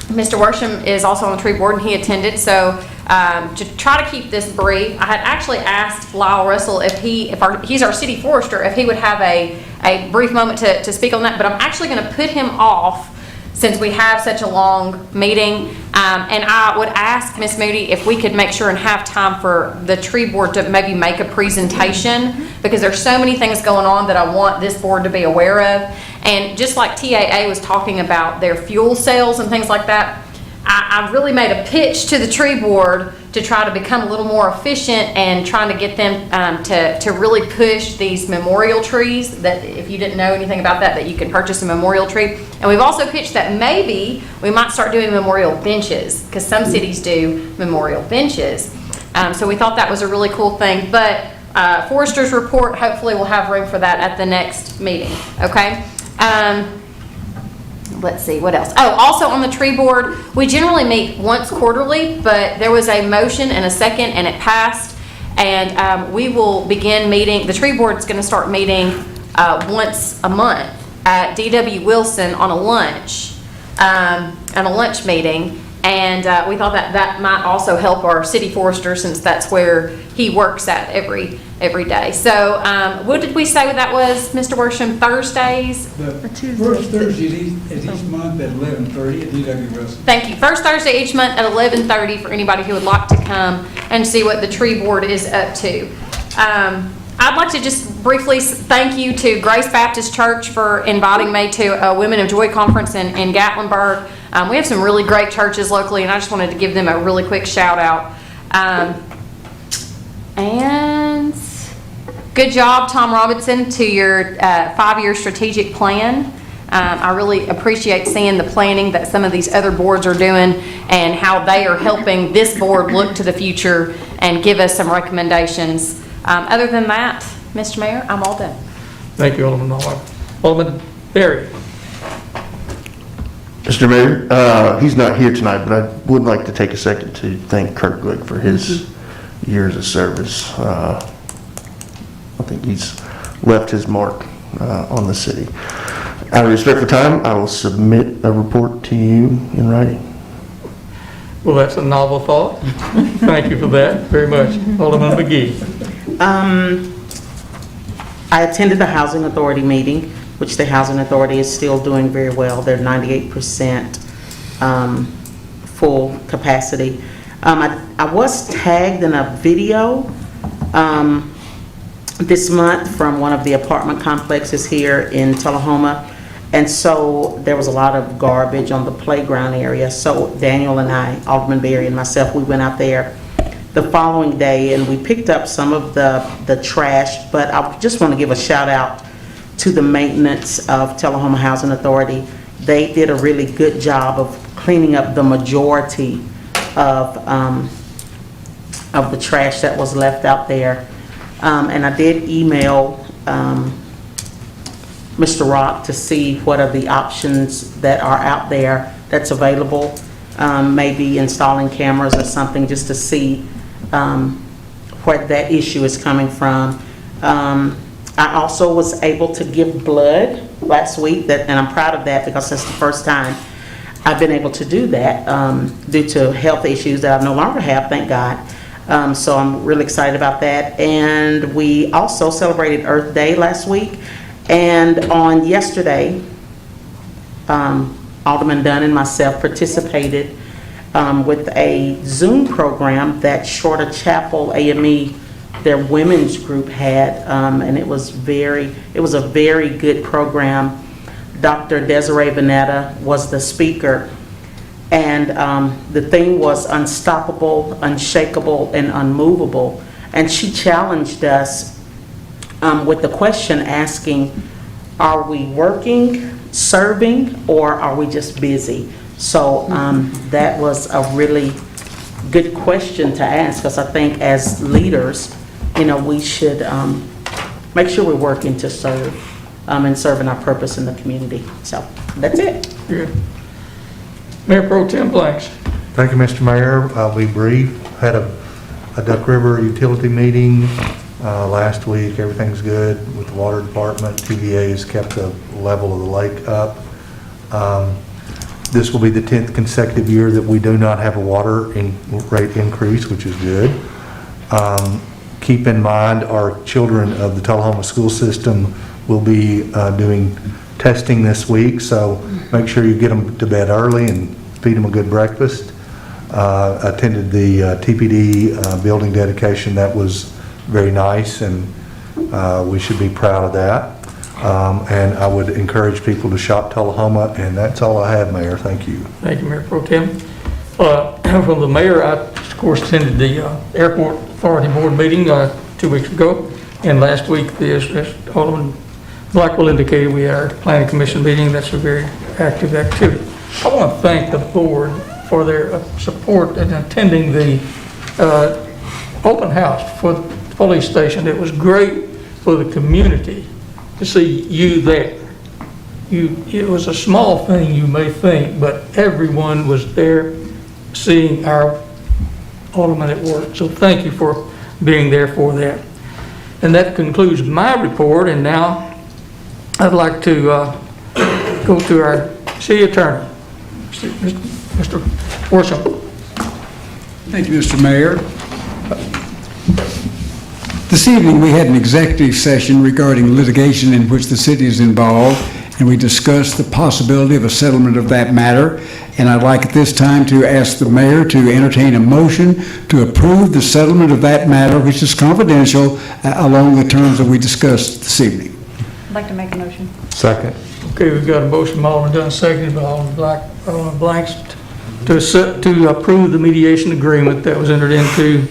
Mr. Worsham is also on the tree board and he attended. So to try to keep this brief, I had actually asked Lyle Russell if he's our city forester, if he would have a brief moment to speak on that. But I'm actually going to put him off since we have such a long meeting. And I would ask Ms. Moody if we could make sure and have time for the tree board to maybe make a presentation, because there's so many things going on that I want this board to be aware of. And just like TAA was talking about their fuel cells and things like that, I really made a pitch to the tree board to try to become a little more efficient and trying to get them to really push these memorial trees, that if you didn't know anything about that you can purchase a memorial tree. And we've also pitched that maybe we might start doing memorial benches, because some cities do memorial benches. So we thought that was a really cool thing. But Forester's report, hopefully we'll have room for that at the next meeting, okay? Let's see, what else? Oh, also on the tree board, we generally meet once quarterly, but there was a motion and a second and it passed. And we will begin meeting, the tree board is going to start meeting once a month at D.W. Wilson on a lunch meeting. And we thought that might also help our city forester, since that's where he works at every day. So what did we say that was, Mr. Worsham? Thursdays? The first Thursday is each month at 11:30 at D.W. Wilson. Thank you. First Thursday each month at 11:30 for anybody who would like to come and see what the tree board is up to. I I'd like to just briefly thank you to Grace Baptist Church for inviting me to a Women of Joy conference in Gatlinburg. We have some really great churches locally, and I just wanted to give them a really quick shout out. And good job, Tom Robinson, to your 5-year strategic plan. I really appreciate seeing the planning that some of these other boards are doing and how they are helping this board look to the future and give us some recommendations. Other than that, Mr. Mayor, I'm all done. Thank you, Alderman Allard. Alderman Berry. Mr. Mayor, he's not here tonight, but I would like to take a second to thank Kirk Glick for his years of service. I think he's left his mark on the city. Out of respect for time, I will submit a report to you in writing. Well, that's a novel thought. Thank you for that very much. Alderman McGee. I attended the Housing Authority meeting, which the Housing Authority is still doing very well. They're 98% full capacity. I was tagged in a video this month from one of the apartment complexes here in Tullahoma. And so there was a lot of garbage on the playground area. So Daniel and I, Alderman Berry and myself, we went out there the following day and we picked up some of the trash. But I just want to give a shout out to the maintenance of Tullahoma Housing Authority. They did a really good job of cleaning up the majority of the trash that was left out there. And I did email Mr. Rock to see what are the options that are out there that's available. Maybe installing cameras or something just to see where that issue is coming from. I also was able to give blood last week, and I'm proud of that because that's the first time I've been able to do that due to health issues that I no longer have, thank God. So I'm really excited about that. And we also celebrated Earth Day last week. And on yesterday, Alderman Dunn and myself participated with a Zoom program that Shorter Chapel AME, their women's group had, and it was a very good program. Dr. Desiree Vanetta was the speaker, and the theme was unstoppable, unshakable, and unmovable. And she challenged us with the question asking, are we working, serving, or are we just busy? So that was a really good question to ask, because I think as leaders, we should make sure we're working to serve and serving our purpose in the community. So that's it. Good. Mayor Pro Tem Blanks. Thank you, Mr. Mayor. I'll be brief. Had a Duck River utility meeting last week. Everything's good with the water department. TVA has kept the level of the lake up. This will be the 10th consecutive year that we do not have a water rate increase, which is good. Keep in mind, our children of the Tullahoma school system will be doing testing this week, so make sure you get them to bed early and feed them a good breakfast. Attended the TPD building dedication. That was very nice, and we should be proud of that. And I would encourage people to shop Tullahoma, and that's all I have, Mayor. Thank you. Thank you, Mayor Pro Tem. From the mayor, I, of course, attended the Airport Authority Board meeting 2 weeks ago, and last week, as Alderman Blackwell indicated, we had our Planning Commission meeting. That's a very active activity. I want to thank the board for their support in attending the open house for the police station. It was great for the community to see you there. It was a small thing, you may think, but everyone was there seeing our alderman at work. So thank you for being there for that. And that concludes my report, and now I'd like to go to our city attorney, Mr. Worsham. Thank you, Mr. Mayor. This evening we had an executive session regarding litigation in which the city is involved, and we discussed the possibility of a settlement of that matter. And I'd like at this time to ask the mayor to entertain a motion to approve the settlement of that matter, which is confidential, along the terms that we discussed this evening. I'd like to make a motion. Second. Okay, we've got a motion by Alderman Dunn, seconded by Alderman Blanks to approve the mediation agreement that was entered into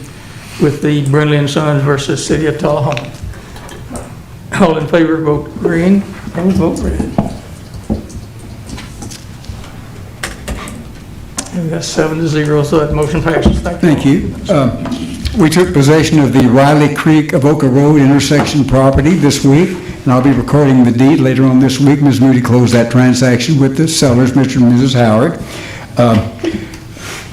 with the Brindley and Sons versus City of Tullahoma. All in favor, vote green. Opposed, vote red. And we got 7-0, so that motion passes. Thank you. We took possession of the Riley Creek Avoca Road intersection property this week, and I'll be recording the deed later on this week. Ms. Moody closed that transaction with the sellers, Mr. and Mrs. Howard.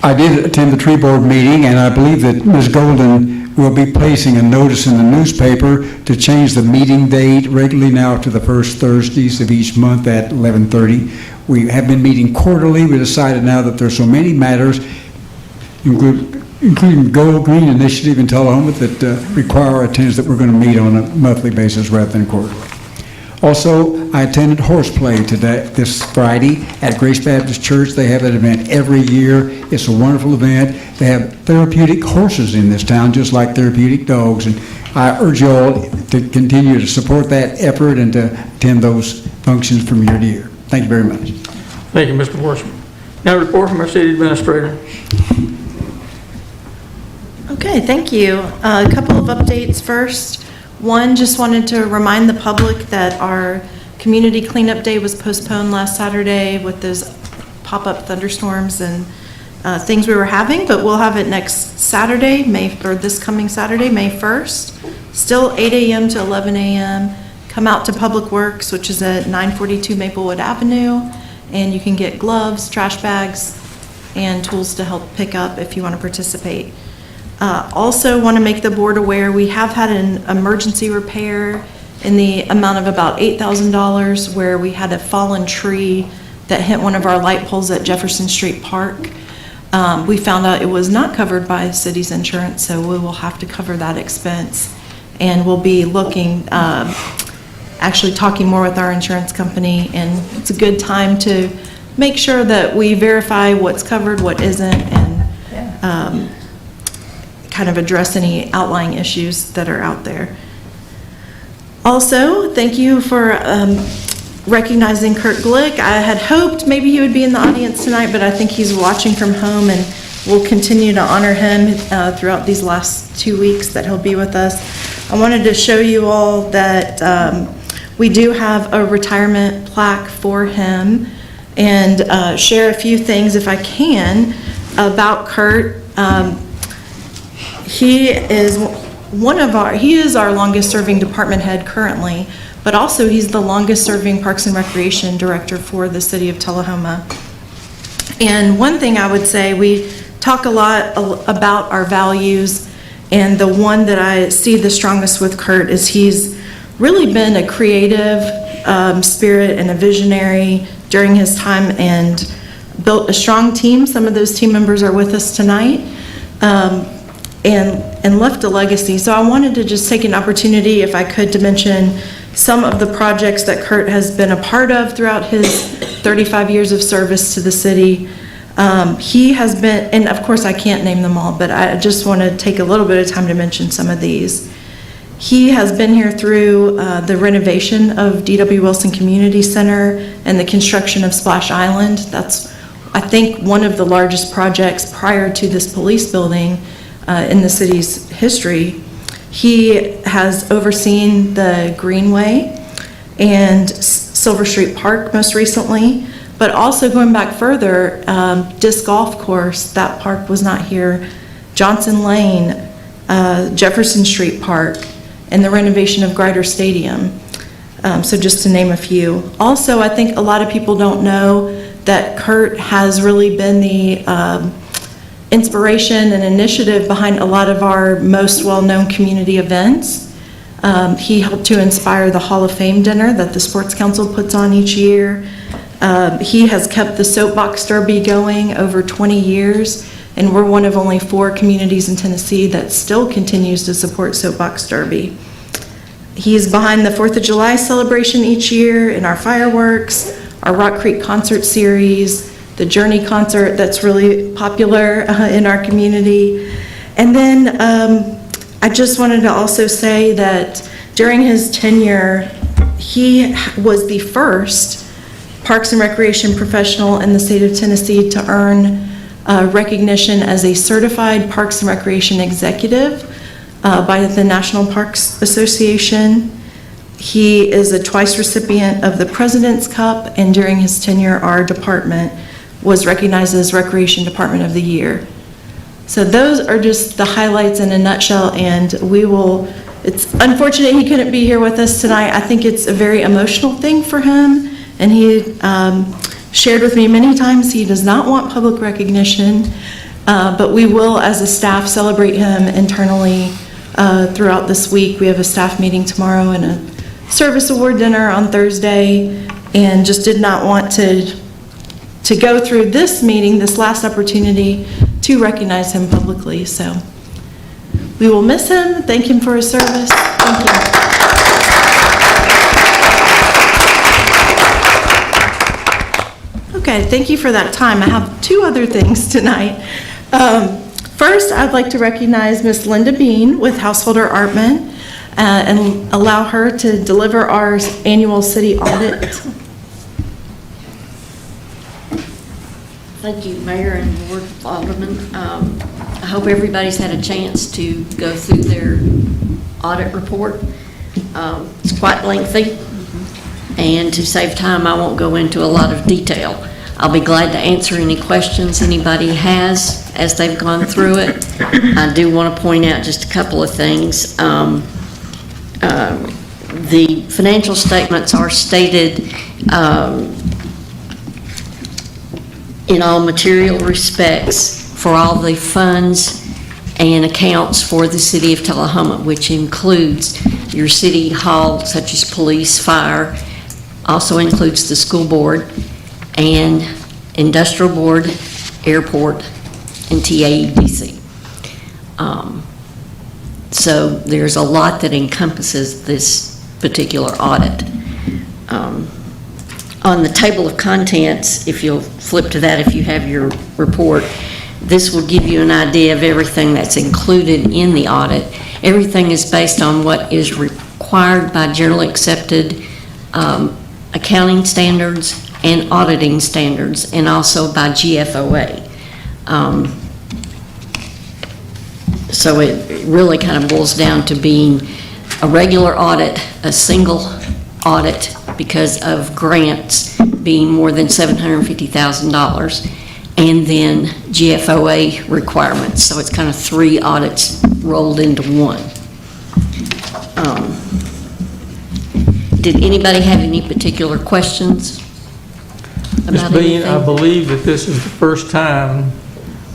I did attend the tree board meeting, and I believe that Ms. Golden will be placing a notice in the newspaper to change the meeting date regularly now to the first Thursdays of each month at 11:30. We have been meeting quarterly. We decided now that there's so many matters, including the Go Green Initiative in Tellahoma, that require our attendance, that we're going to meet on a monthly basis rather than quarterly. Also, I attended horseplay this Friday at Grace Baptist Church. They have that event every year. It's a wonderful event. They have therapeutic horses in this town, just like therapeutic dogs. And I urge you all to continue to support that effort and to attend those functions from year to year. Thank you very much. Thank you, Mr. Worsham. Now, a report from our city administrator. Okay, thank you. A couple of updates first. One, just wanted to remind the public that our community cleanup day was postponed last Saturday with those pop-up thunderstorms and things we were having, but we'll have it next Saturday, this coming Saturday, May 1st. Still 8 a.m. to 11 a.m. Come out to Public Works, which is at 942 Maplewood Avenue, and you can get gloves, trash bags, and tools to help pick up if you want to participate. Also want to make the board aware, we have had an emergency repair in the amount of about $8,000 where we had a fallen tree that hit one of our light poles at Jefferson Street Park. We found out it was not covered by the city's insurance, so we will have to cover that expense. And we'll be looking, actually talking more with our insurance company, and it's a good time to make sure that we verify what's covered, what isn't, and kind of address any outlying issues that are out there. Also, thank you for recognizing Kurt Glick. I had hoped maybe he would be in the audience tonight, but I think he's watching from home, and we'll continue to honor him throughout these last 2 weeks that he'll be with us. I wanted to show you all that we do have a retirement plaque for him, and share a few things, if I can, about Kurt. He is our longest serving department head currently, but also he's the longest serving Parks and Recreation Director for the city of Tullahoma. And one thing I would say, we talk a lot about our values, and the one that I see the strongest with Kurt is he's really been a creative spirit and a visionary during his time and built a strong team. Some of those team members are with us tonight. And left a legacy. So I wanted to just take an opportunity, if I could, to mention some of the projects that Kurt has been a part of throughout his 35 years of service to the city. He has been, and of course I can't name them all, but I just want to take a little bit of time to mention some of these. He has been here through the renovation of D.W. Wilson Community Center and the construction of Splash Island. That's, I think, one of the largest projects prior to this police building in the city's history. He has overseen the Greenway and Silver Street Park most recently, but also going back further, disc golf course, that park was not here, Johnson Lane, Jefferson Street Park, and the renovation of Grider Stadium. So just to name a few. Also, I think a lot of people don't know that Kurt has really been the inspiration and initiative behind a lot of our most well-known community events. He helped to inspire the Hall of Fame dinner that the Sports Council puts on each year. He has kept the Soapbox Derby going over 20 years, and we're one of only 4 communities in Tennessee that still continues to support Soapbox Derby. He's behind the 4th of July celebration each year and our fireworks, our Rock Creek concert series, the Journey concert that's really popular in our community. And then I just wanted to also say that during his tenure, he was the first Parks and Recreation professional in the state of Tennessee to earn recognition as a certified Parks and Recreation executive by the National Parks Association. He is a twice recipient of the President's Cup, and during his tenure, our department was recognized as Recreation Department of the Year. So those are just the highlights in a nutshell, and it's unfortunate he couldn't be here with us tonight. I think it's a very emotional thing for him, and he shared with me many times he does not want public recognition, but we will, as a staff, celebrate him internally throughout this week. We have a staff meeting tomorrow and a service award dinner on Thursday, and just did not want to go through this meeting, this last opportunity, to recognize him publicly. So we will miss him. Thank him for his service. Thank you. Okay, thank you for that time. I have two other things tonight. First, I'd like to recognize Miss Linda Bean with Householder Artman and allow her to deliver our annual city audit. Thank you, Mayor and Board of Aldermen. I hope everybody's had a chance to go through their audit report. It's quite lengthy, and to save time, I won't go into a lot of detail. I'll be glad to answer any questions anybody has as they've gone through it. I do want to point out just a couple of things. The financial statements are stated in all material respects for all the funds and accounts for the city of Tullahoma, which includes your city hall, such as police, fire, also includes the school board, and industrial board, airport, and TAEDC. So there's a lot that encompasses this particular audit. On the table of contents, if you'll flip to that if you have your report, this will give you an idea of everything that's included in the audit. Everything is based on what is required by generally accepted accounting standards and auditing standards, and also by GFOA. So it really kind of boils down to being a regular audit, a single audit because of grants being more than $750,000, and then GFOA requirements. So it's kind of three audits rolled into one. Did anybody have any particular questions Ms. about Bean, anything? I believe that this is the first time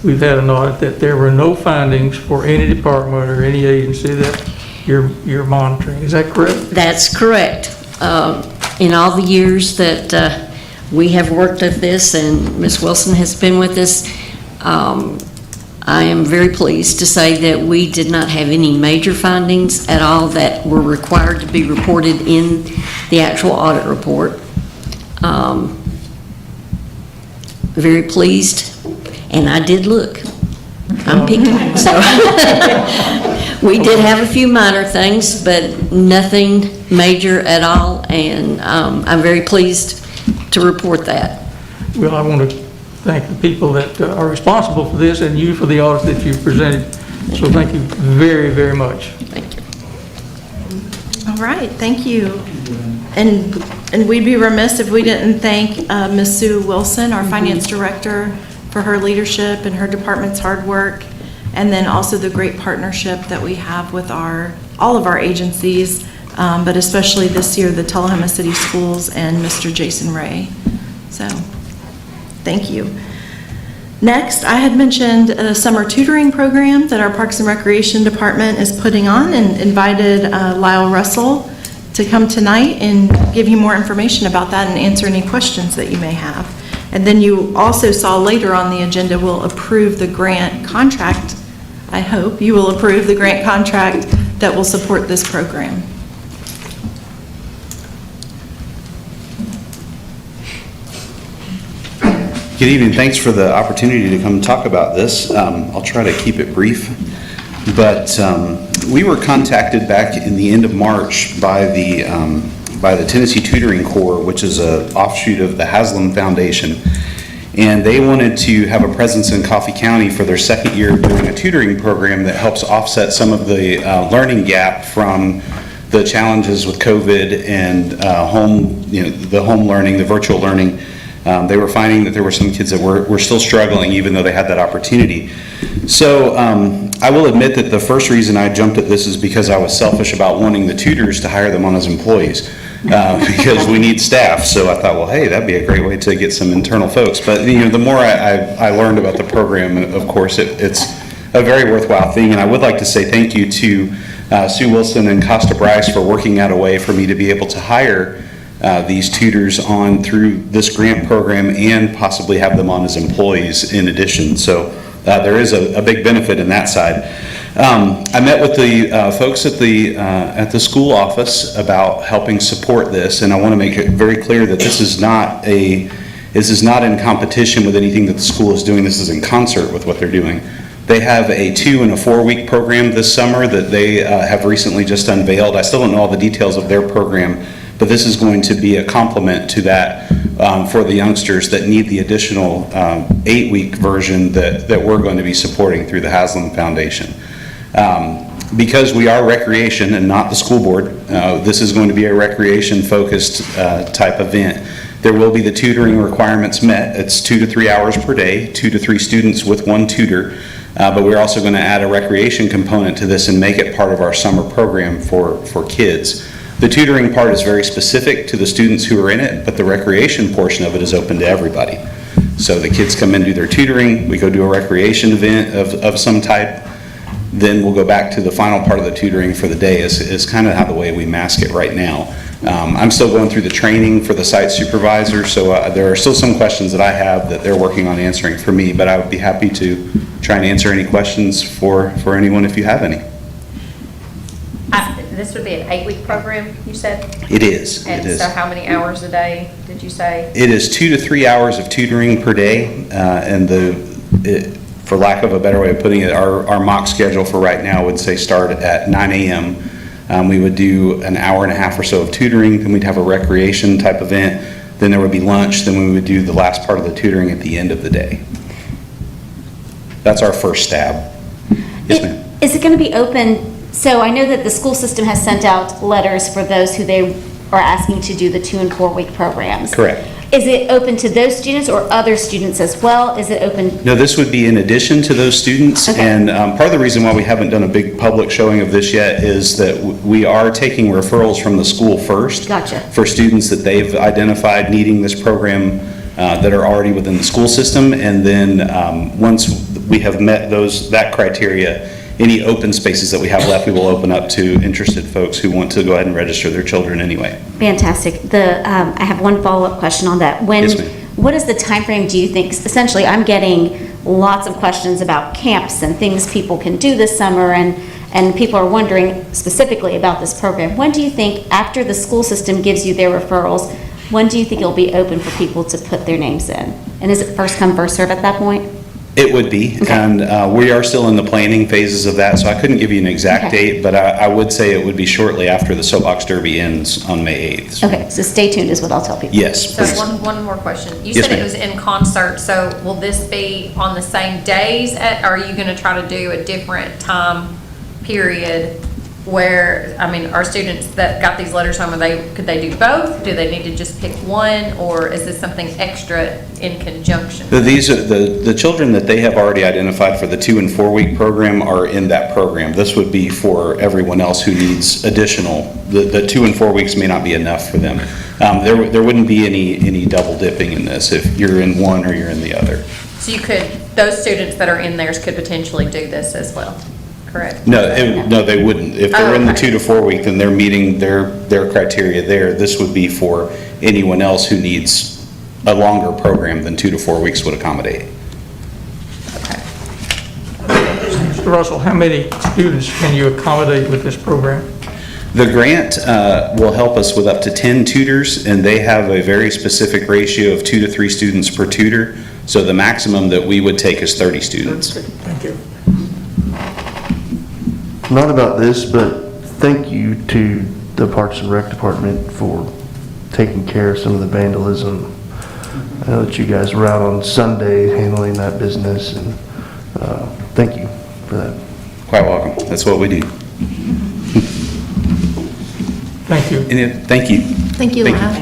we've had an audit that there were no findings for any department or any agency that you're monitoring. Is that correct? That's correct. In all the years that we have worked at this, and Ms. Wilson has been with us, I am very pleased to say that we did not have any major findings at all that were required to be reported in the actual audit report. Very pleased, and I did look. I'm picky, so we did have a few minor things, but nothing major at all, and I'm very pleased to report that. Well, I want to thank the people that are responsible for this and you for the audit that you've presented. So thank you very, very much. Thank you. All right, thank you. And we'd be remiss if we didn't thank Ms. Sue Wilson, our finance director, for her leadership and her department's hard work, and then also the great partnership that we have with all of our agencies, but especially this year, the Tullahoma City Schools and Mr. Jason Ray. So, thank you. Next, I had mentioned a summer tutoring program that our Parks and Recreation Department is putting on, and invited Lyle Russell to come tonight and give you more information about that and answer any questions that you may have. And then you also saw later on the agenda, we'll approve the grant contract. I hope you will approve the grant contract that will support this program. Good evening. Thanks for the opportunity to come talk about this. I'll try to keep it brief. But we were contacted back in the end of March by the Tennessee Tutoring Corps, which is an offshoot of the Haslam Foundation. And they wanted to have a presence in Coffee County for their second year of doing a tutoring program that helps offset some of the learning gap from the challenges with COVID and the home learning, the virtual learning. They were finding that there were some kids that were still struggling even though they had that opportunity. So I will admit that the first reason I jumped at this is because I was selfish about wanting the tutors to hire them on as employees because we need staff. So I thought, well, hey, that'd be a great way to get some internal folks. But the more I learned about the program, of course, it's a very worthwhile thing. And I would like to say thank you to Sue Wilson and Costa Bryce for working out a way for me to be able to hire these tutors on through this grant program and possibly have them on as employees in addition. So there is a big benefit in that side. I met with the folks at the school office about helping support this, and I want to make it very clear that this is not in competition with anything that the school is doing. This is in concert with what they're doing. They have a 2 and a 4 week program this summer that they have recently just unveiled. I still don't know all the details of their program, but this is going to be a complement to that for the youngsters that need the additional 8-week version that we're going to be supporting through the Haslam Foundation. Because we are recreation and not the school board, this is going to be a recreation-focused type event. There will be the tutoring requirements met. It's 2 to 3 hours per day, 2 to 3 students with 1 tutor. But we're also going to add a recreation component to this and make it part of our summer program for kids. The tutoring part is very specific to the students who are in it, but the recreation portion of it is open to everybody. So the kids come in, do their tutoring, we go do a recreation event of some type, then we'll go back to the final part of the tutoring for the day is kind of how the way we mask it right now. I'm still going through the training for the site supervisor, so there are still some questions that I have that they're working on answering for me, but I would be happy to try and answer any questions for anyone if you have any. This would be an 8-week program, you said? It is. And it is. so how many hours a day did you say? It is 2 to 3 hours of tutoring per day, and for lack of a better way of putting it, our mock schedule for right now would say start at 9 a.m. We would do an hour and a half or so of tutoring, then we'd have a recreation type event, then there would be lunch, then we would do the last part of the tutoring at the end of the day. That's our first stab. Yes, ma'am. Is it going to be open? So I know that the school system has sent out letters for those who they are asking to do the 2 and 4 week programs. Correct. Is it open to those students or other students as well? Is it open? No, this would be in addition to those students. Okay. And part of the reason why we haven't done a big public showing of this yet is that we are taking referrals from the school first. Gotcha. For students that they've identified needing this program that are already within the school system. And then once we have met that criteria, any open spaces that we have left, we will open up to interested folks who want to go ahead and register their children anyway. Fantastic. I have one follow-up question on that. Yes, ma'am. What is the time frame? Do you think, essentially, I'm getting lots of questions about camps and things people can do this summer, and people are wondering specifically about this program. When do you think, after the school system gives you their referrals, when do you think it'll be open for people to put their names in? And is it first come, first serve at that point? It would be, okay. And we are still in the planning phases of that, so I couldn't give you an exact date, but I would say it would be shortly after the Soapbox Derby ends on May 8th. Okay, so stay tuned is what I'll tell people. Yes, So please. one more question. You Yes, said it ma'am. was in concert, so will this be on the same days, or are you going to try to do a different time period where, I mean, our students that got these letters home, could they do both? Do they need to just pick one, or is this something extra in conjunction? These are the children that they have already identified for the 2 and 4 week program are in that program. This would be for everyone else who needs additional. The 2 and 4 weeks may not be enough for them. There wouldn't be any double dipping in this if you're in one or you're in the other. So those students that are in theirs could potentially do this as well, correct? No, they wouldn't. If they're in the 2 to 4 week, then they're meeting their criteria there. This would be for anyone else who needs a longer program than 2 to 4 weeks would accommodate. Mr. Russell, how many students can you accommodate with this program? The grant will help us with up to 10 tutors, and they have a very specific ratio of 2 to 3 students per tutor. So the maximum that we would take is 30 students. Thank you. Not about this, but thank you to the Parks and Rec Department for taking care of some of the vandalism. I know that you guys were out on Sunday handling that business, and thank you for that. Quite welcome. That's what we do. Thank you. Thank you. Thank you, Lyle.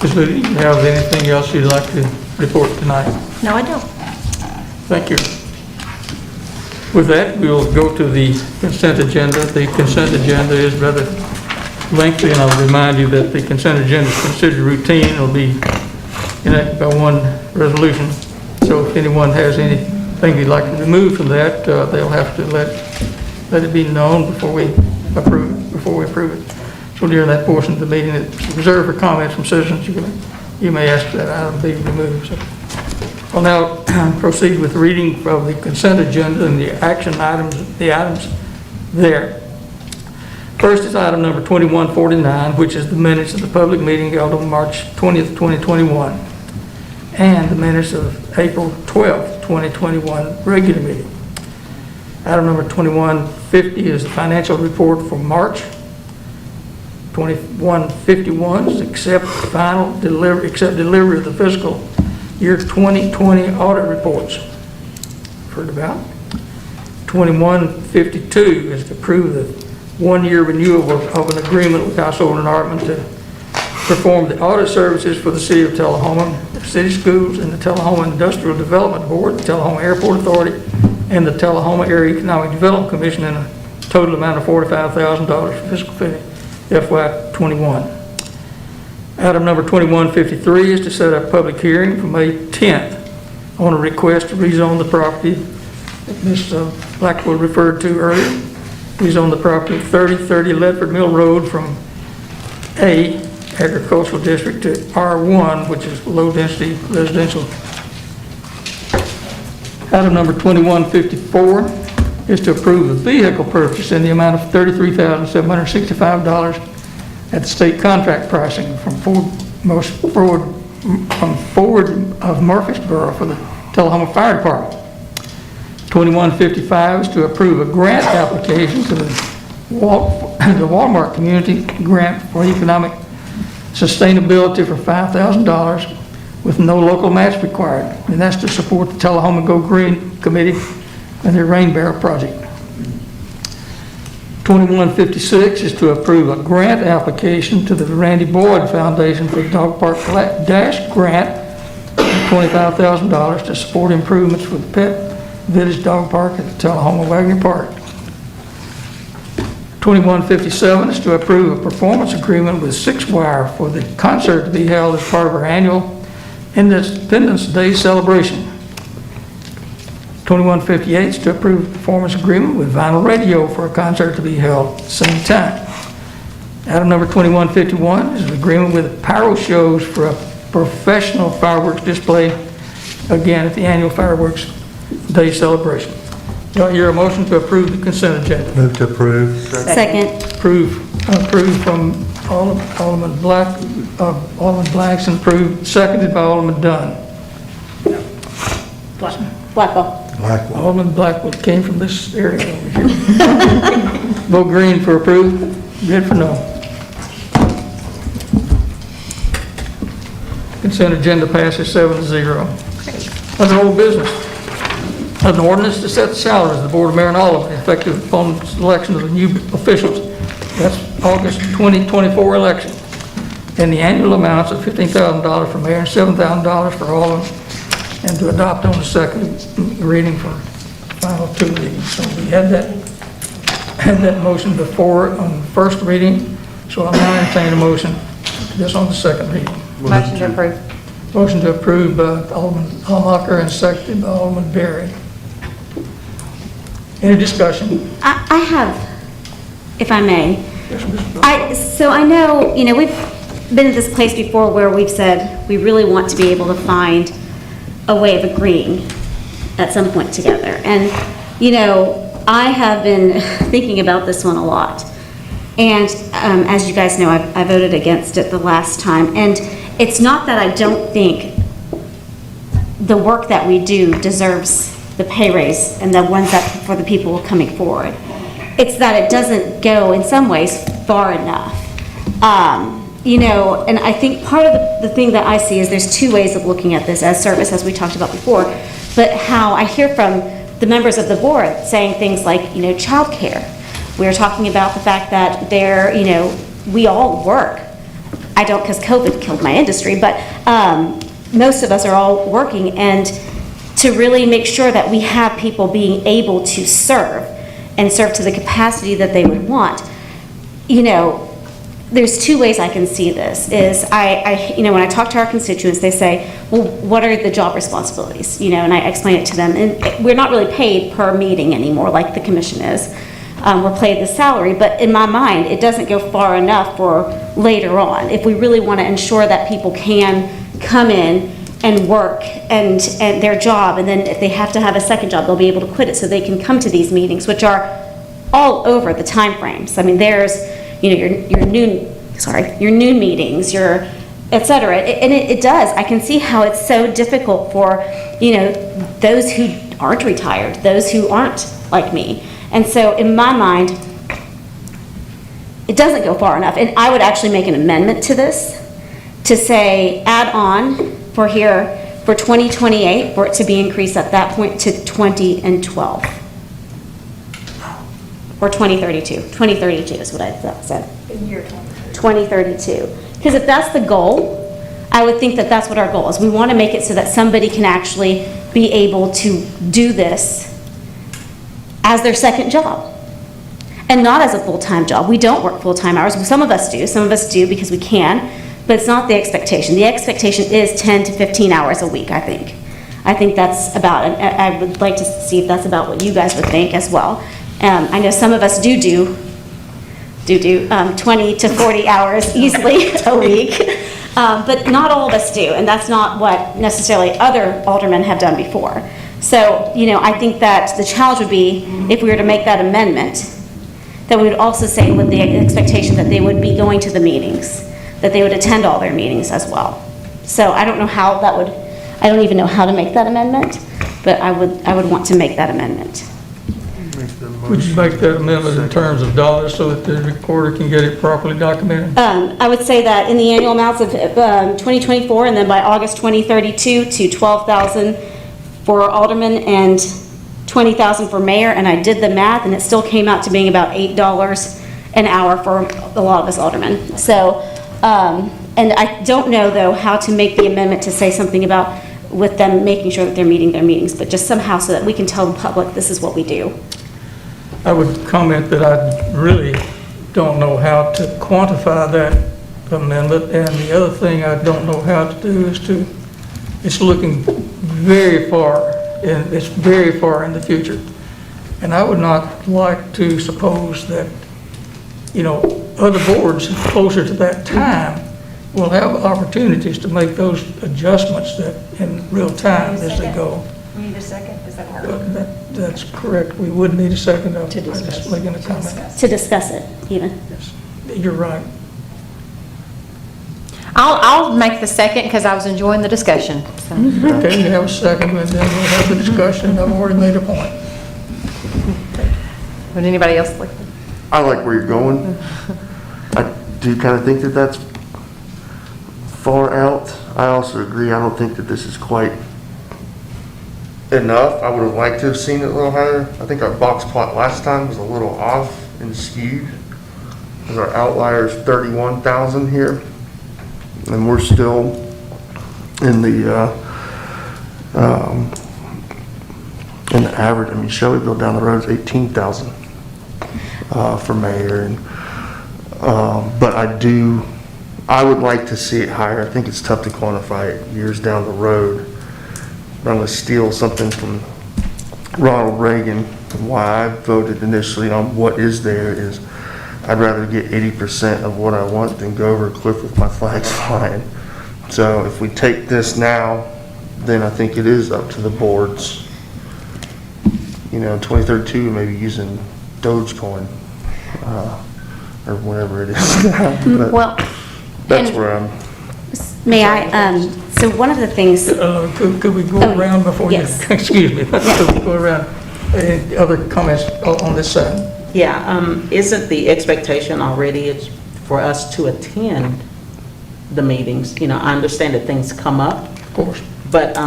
Ms. Liddy, do you have anything else you'd like to report tonight? No, I don't. Thank you. With that, we will go to the consent agenda. The consent agenda is rather lengthy, and I'll remind you that the consent agenda is considered routine. It'll be enacted by one resolution. So if anyone has anything they'd like to remove from that, they'll have to let it be known before we approve it. So during that portion of the meeting, it's reserved for comments from citizens. You may ask that item be removed. So I'll now proceed with reading of the consent agenda and the action items, the items there. First is item number 2149, which is the minutes of the public meeting held on March 20th, 2021, and the minutes of April 12th, 2021 regular meeting. Item number 2150 is the financial report for March. 2151 is accept delivery of the fiscal year 2020 audit reports. Heard about. 2152 is to approve the one-year renewal of an agreement with Household and Artman to perform the audit services for the City of Tullahoma, the city schools, and the Tullahoma Industrial Development Board, the Tullahoma Airport Authority, and the Tullahoma Area Economic Development Commission in a total amount of $45,000 for fiscal FY21. Item number 2153 is to set up a public hearing for May 10th on a request to rezone the property that Ms. Blackwell referred to earlier. Rezone the property at 3030 Ledford Mill Road from A agricultural district to R1, which is low density residential. Item number 2154 is to approve a vehicle purchase in the amount of $33,765 at the state contract pricing from Ford of Murfreesboro for the Tellahoma Fire Department. 2155 is to approve a grant application to the Walmart Community Grant for Economic Sustainability for $5,000 with no local match required, and that's to support the Tellahoma Go Green Committee and their rain barrel project. 2156 is to approve a grant application to the Randy Boyd Foundation for the Dog Park Dash Grant of $25,000 to support improvements for the Pet Village Dog Park at the Tellahoma Wagner Park. 2157 is to approve a performance agreement with Six Wire for the concert to be held as part of our annual Independence Day celebration. 2158 is to approve a performance agreement with Vinyl Radio for a concert to be held at the same time. Item number 2151 is an agreement with Pyro Shows for a professional fireworks display, again at the annual Fireworks Day celebration. Do I hear a motion to approve the consent agenda? Move to approve. Second. Approved from Alderman Blackson, approved, seconded by Alderman Dunn. Blackwell. Alderman Blackwell came from this area over here. Vote green for approve, red for no. Consent agenda passes 7-0. Under old business, an ordinance to set the salaries of the Board of Mayor and Aldermen effective upon selection of the new officials. That's August 2024 election. And the annual amounts of $15,000 for mayor and $7,000 for aldermen, and to adopt on the second reading for final two readings. So we had that motion before on the first reading, so I'll now entertain a motion just on the second reading. Motion to approve. Motion to approve by Alderman Hallmacher and seconded by Alderman Berry. Any discussion? I have, if I may. So I know, we've been at this place before where we've said we really want to be able to find a way of agreeing at some point together. And, I have been thinking about this one a lot. And as you guys know, I voted against it the last time. And it's not that I don't think the work that we do deserves the pay raise and the ones that, for the people coming forward. It's that it doesn't go, in some ways, far enough. You know, and I think part of the thing that I see is there's two ways of looking at this as service, as we talked about before, but how I hear from the members of the board saying things like, you know, childcare. We were talking about the fact that they're, you know, we all work. I don't, because COVID killed my industry, but most of us are all working, and to really make sure that we have people being able to serve and serve to the capacity that they would want. You know, there's two ways I can see this, is you know, when I talk to our constituents, they say, well, what are the job responsibilities? You know, and I explain it to them, and we're not really paid per meeting anymore like the commission is. We're paid the salary, but in my mind, it doesn't go far enough for later on. If we really want to ensure that people can come in and work and their job, and then if they have to have a second job, they'll be able to quit it so they can come to these meetings, which are all over the time frames. I mean, there's, you know, your noon meetings, your et cetera. And it does. I can see how it's so difficult for, you know, those who aren't retired, those who aren't like me. And so in my mind, it doesn't go far enough. And I would actually make an amendment to this to say, add on for here for 2028, for it to be increased at that point to 20 and 12. Or 2032. 2032 is what I said. In year 2032. Because if that's the goal, I would think that that's what our goal is. We want to make it so that somebody can actually be able to do this as their second job. And not as a full-time job. We don't work full-time hours. Some of us do because we can, but it's not the expectation. The expectation is 10 to 15 hours a week, I think. I think that's about, I would like to see if that's about what you guys would think as well. I know some of us do 20 to 40 hours easily a week, but not all of us do, and that's not what necessarily other aldermen have done before. So, you know, I think that the challenge would be, if we were to make that amendment, that we would also say with the expectation that they would be going to the meetings, that they would attend all their meetings as well. So I don't know how that would, I don't even know how to make that amendment, but I would want to make that amendment. Would you make that amendment in terms of dollars so that the recorder can get it properly documented? I would say that in the annual amounts of 2024, and then by August 2032 to 12,000 for aldermen and 20,000 for mayor, and I did the math, and it still came out to being about $8 an hour for a lot of us aldermen. So, and I don't know though how to make the amendment to say something about with them making sure that they're meeting their meetings, but just somehow so that we can tell the public this is what we do. I would comment that I really don't know how to quantify that amendment, and the other thing I don't know how to do is it's looking very far, and it's very far in the future. And I would not like to suppose that, you know, other boards closer to that time will have opportunities to make those adjustments that in real time as they go. We need a second, is that hard? That's correct. We would need a second. I'm just making a comment. To discuss it, even. Yes, you're right. I'll make the second because I was enjoying the discussion. So. Okay, you have a second, and then we'll have the discussion. I've already made a point. Would anybody else like? I like where you're going. I do kind of think that that's far out. I also agree. I don't think that this is quite enough. I would have liked to have seen it a little higher. I think our box plot last time was a little off and skewed. Our outlier is 31,000 here, and we're still in the average. I mean, Shelbyville down the road is 18,000 for mayor, and but I would like to see it higher. I think it's tough to quantify it years down the road. I'm going to steal something from Ronald Reagan, and why I voted initially on what is there is I'd rather get 80% of what I want than go over a cliff with my flags flying. So if we take this now, then I think it is up to the boards. You know, 2032, maybe using Dogecoin or whatever it is now. But well, that's where I'm. May I, so one of the things. Could we go Oh, around before you, yes. excuse me, could we go around, other comments on this side? Yeah, isn't the expectation already is for us to attend the meetings? You know, I understand that things come up. Of course. But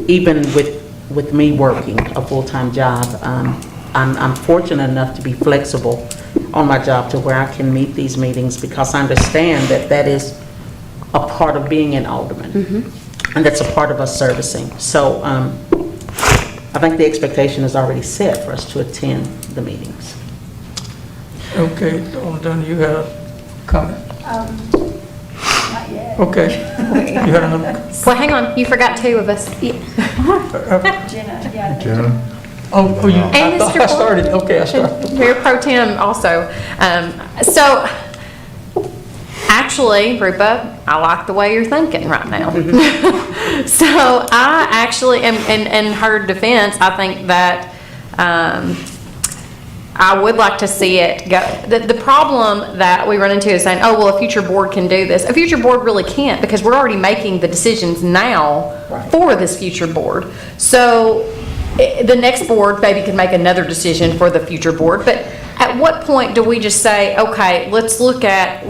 even with me working a full-time job, I'm fortunate enough to be flexible on my job to where I can meet these meetings because I understand that that is a part of being an alderman. And that's a part of us servicing. So I think the expectation is already set for us to attend the meetings. Okay, Alderman Dunn, you had a comment? Not yet. Okay. You had another? Well, hang on, you forgot two of us. Jenna, yeah. Jenna? Oh, you, I And thought Mr. I started, okay, I started. Mayor Pro Tem also. So, actually, Rupa, I like the way you're thinking right now. So, I actually, in her defense, I think that I would like to see it go. The problem that we run into is saying, oh, well, a future board can do this. A future board really can't because we're already making the decisions now for this future board. So, the next board maybe could make another decision for the future board, but at what point do we just say, okay, let's look at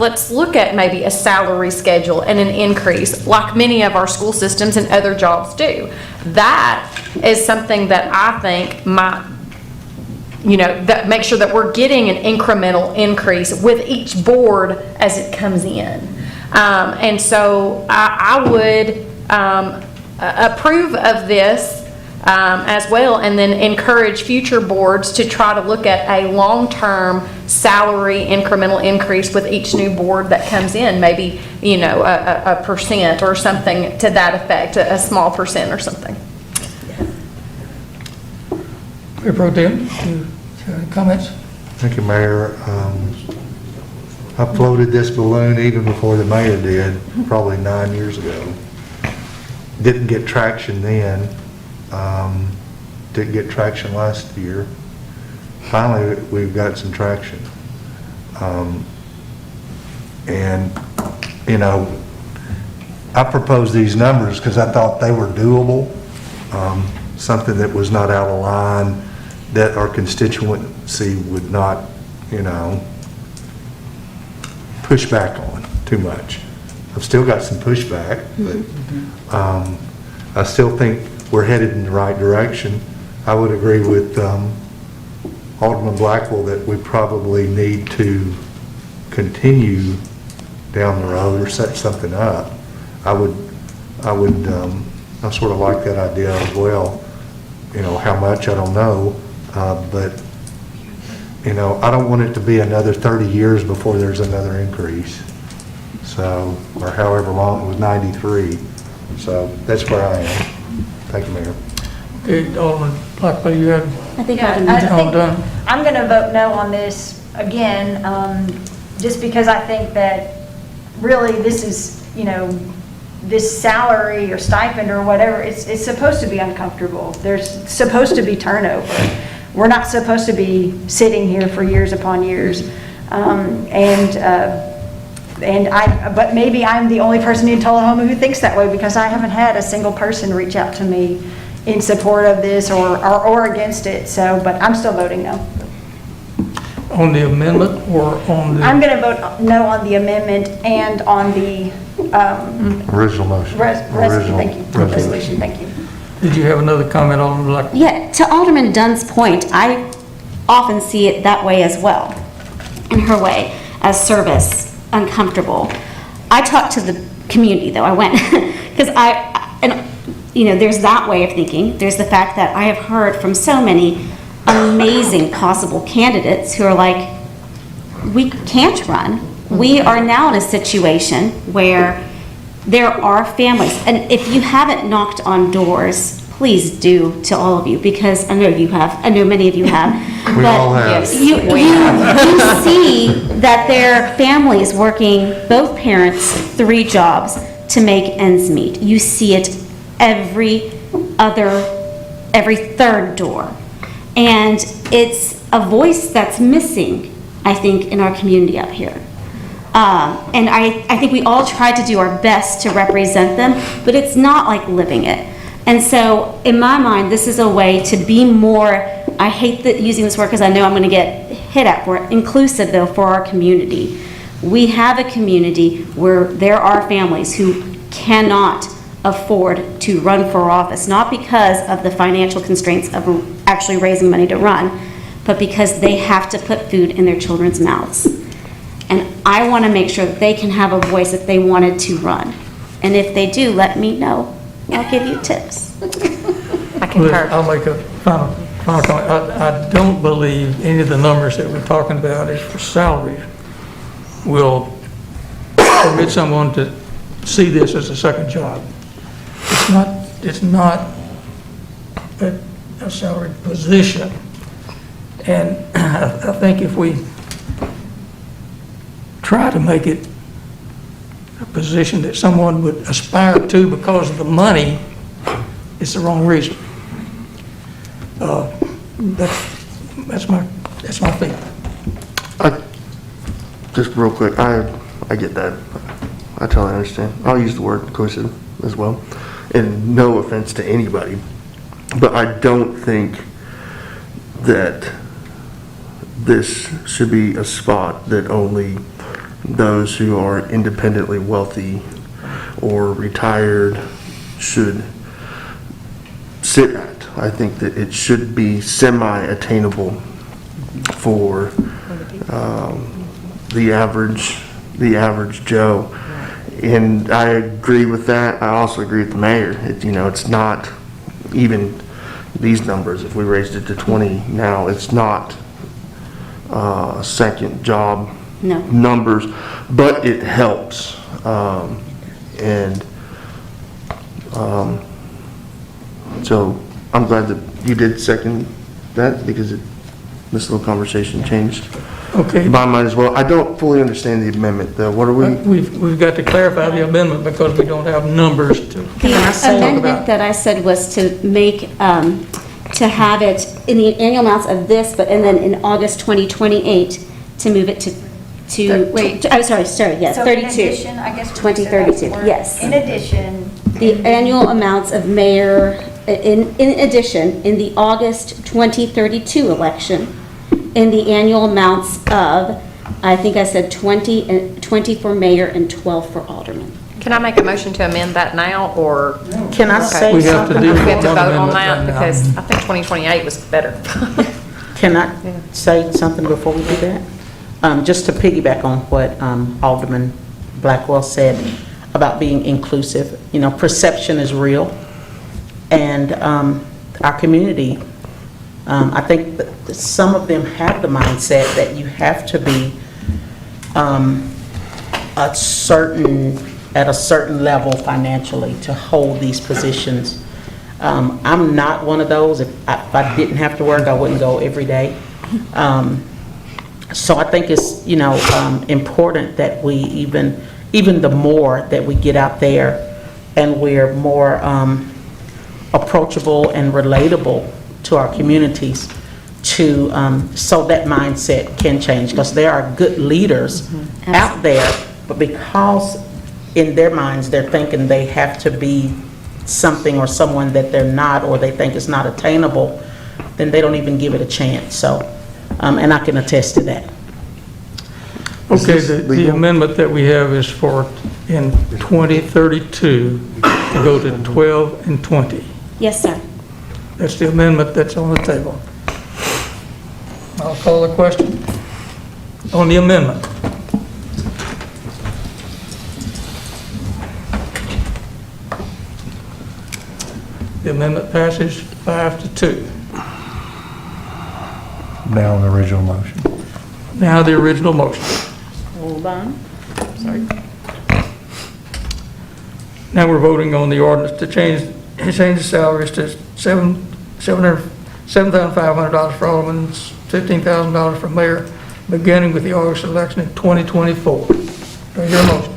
maybe a salary schedule and an increase like many of our school systems and other jobs do? That is something that I think might, that make sure that we're getting an incremental increase with each board as it comes in. And so I would approve of this as well, and then encourage future boards to try to look at a long-term salary incremental increase with each new board that comes in, maybe, a percent or something to that effect, a small percent or something. Mayor Pro Tem, you have any comments? Thank you, Mayor. I floated this balloon even before the mayor did, probably 9 years ago. Didn't get traction then. Didn't get traction last year. Finally, we've got some traction. And, I proposed these numbers because I thought they were doable, something that was not out of line, that our constituency would not, push back on too much. I've still got some pushback, but I still think we're headed in the right direction. I would agree with Alderman Blackwell that we probably need to continue down the road or set something up. I sort of like that idea as well. How much, I don't know, but I don't want it to be another 30 years before there's another increase. So, or however long, it was 93. So that's where I am. Thank you, Mayor. Okay, Alderman Blackwell, you had. I think All done. I'm going to vote no on this again, just because I think that really this is, this salary or stipend or whatever, it's supposed to be uncomfortable. There's supposed to be turnover. We're not supposed to be sitting here for years upon years. But maybe I'm the only person in Tullahoma who thinks that way because I haven't had a single person reach out to me in support of this or against it. So, but I'm still voting no. On the amendment or on the? I'm going to vote no on the amendment and on the Original motion. thank you. Resolution. Thank you. Did you have another comment, Alderman Blackwell? Yeah, to Alderman Dunn's point, I often see it that way as well, in her way, as service, uncomfortable. I talked to the community, though. I went, because there's that way of thinking. There's the fact that I have heard from so many amazing possible candidates who are like, we can't run. We are now in a situation where there are families, and if you haven't knocked on doors, please do, to all of you, because I know you have, I know many of you have. We all have. You see that there are families working, both parents, 3 jobs to make ends meet. You see it every 3rd door. And it's a voice that's missing, I think, in our community up here. And I think we all try to do our best to represent them, but it's not like living it. And so, in my mind, this is a way to be more, I hate using this word because I know I'm going to get hit at for it, inclusive though for our community. We have a community where there are families who cannot afford to run for office, not because of the financial constraints of actually raising money to run, but because they have to put food in their children's mouths. And I want to make sure that they can have a voice if they wanted to run. And if they do, let me know. I'll give you tips. I concur. I'll make a final comment. I don't believe any of the numbers that we're talking about is for salaries will permit someone to see this as a second job. It's not a salaried position. And I think if we try to make it a position that someone would aspire to because of the money, it's the wrong reason. That's my feeling. Just real quick, I get that. I totally understand. I'll use the word inclusive as well. And no offense to anybody, but I don't think that this should be a spot that only those who are independently wealthy or retired should sit at. I think that it should be semi-attainable for the average Joe. And I agree with that. I also agree with the mayor. It's not even these numbers. If we raised it to 20 now, it's not a second job numbers, but it helps. So I'm glad that you did second that because this little conversation changed my mind as well. I don't fully understand the amendment though. What are we? We've got to clarify the amendment because we don't have numbers to talk about. The amendment that I said was to make, to have it in the annual amounts of this, and then in August 2028, to move it to, yes, So 32. in addition, I guess. 2032, yes. In addition. The annual amounts of mayor, in addition, in the August 2032 election, in the annual amounts of, I think I said 20 for mayor and 12 for alderman. Can I make a motion to amend that now, or? Can I say We have to something? do We have to one vote on amendment that, right now. because I think 2028 was better. Can I say something before we do that? Just to piggyback on what Alderman Blackwell said about being inclusive. Perception is real. And our community, I think that some of them have the mindset that you have to be at a certain level financially to hold these positions. I'm not one of those. If I didn't have to work, I wouldn't go every day. So I think it's, important that we even the more that we get out there and we're more approachable and relatable to our communities to, so that mindset can change. Because there are good leaders out there, but because in their minds they're thinking they have to be something or someone that they're not, or they think it's not attainable, then they don't even give it a chance. So, and I can attest to that. Okay, the amendment that we have is for in 2032 to go to 12 and 20. Yes, sir. That's the amendment that's on the table. I'll call the question on the amendment. The amendment passes 5-2. Now on the original motion. Now the original motion. Hold on. Sorry. Now we're voting on the ordinance to change the salaries to $7,500 for aldermen, $15,000 for mayor, beginning with the August election in 2024. Do I hear a motion?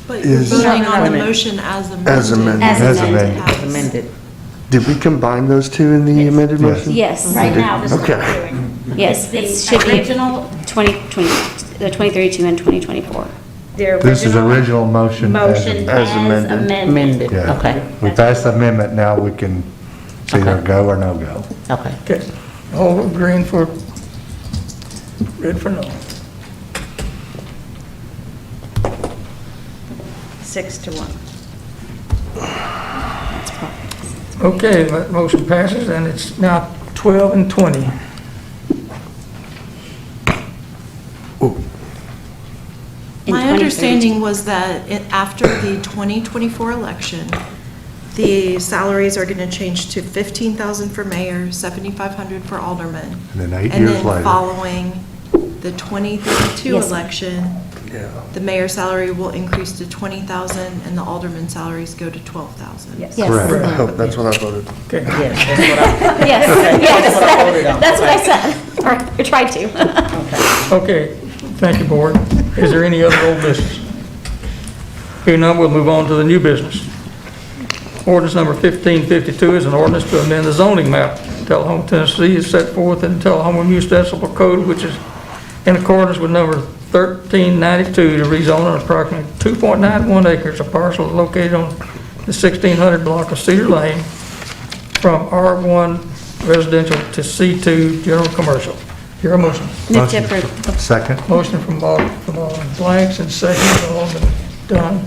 But you're voting on the motion as amended. As amended. As amended. As amended. Did we combine those two in the amended motion? Yes, right now, this is what Okay. we're doing. Yes, it should be original 2032 and 2024. their This is original motion. motion as amended. Amended, Yeah. okay, We passed the amendment, now we can see either go or no go. okay. Okay, all green for, red for no. 6-1. Okay, that motion passes, and it's now 12 and 20. My understanding was that after the 2024 election, the salaries are going to change to $15,000 for mayor, $7,500 for aldermen. And then 8 And years then later. following the 2032 Yes. election, the mayor's salary will increase to $20,000 and the alderman salaries go to $12,000. Yes. Correct. Oh, that's what I voted. Okay. Yes, that's what I, Yes, that's what I voted on. that's what I said, or I tried to. Okay, thank you, board. Is there any other old business? Hearing none, we'll move on to the new business. Ordinance number 1552 is an ordinance to amend the zoning map. Tullahoma, Tennessee is set forth in Tullahoma Municipal Code, which is in accordance with number 1392 to rezone on approximately 2.91 acres, a parcel located on the 1600 block of Cedar Lane from R1 residential to C2 general commercial. Your motion. Move to approve. Second. Motion from Alderman Blanks and second from Alderman Dunn.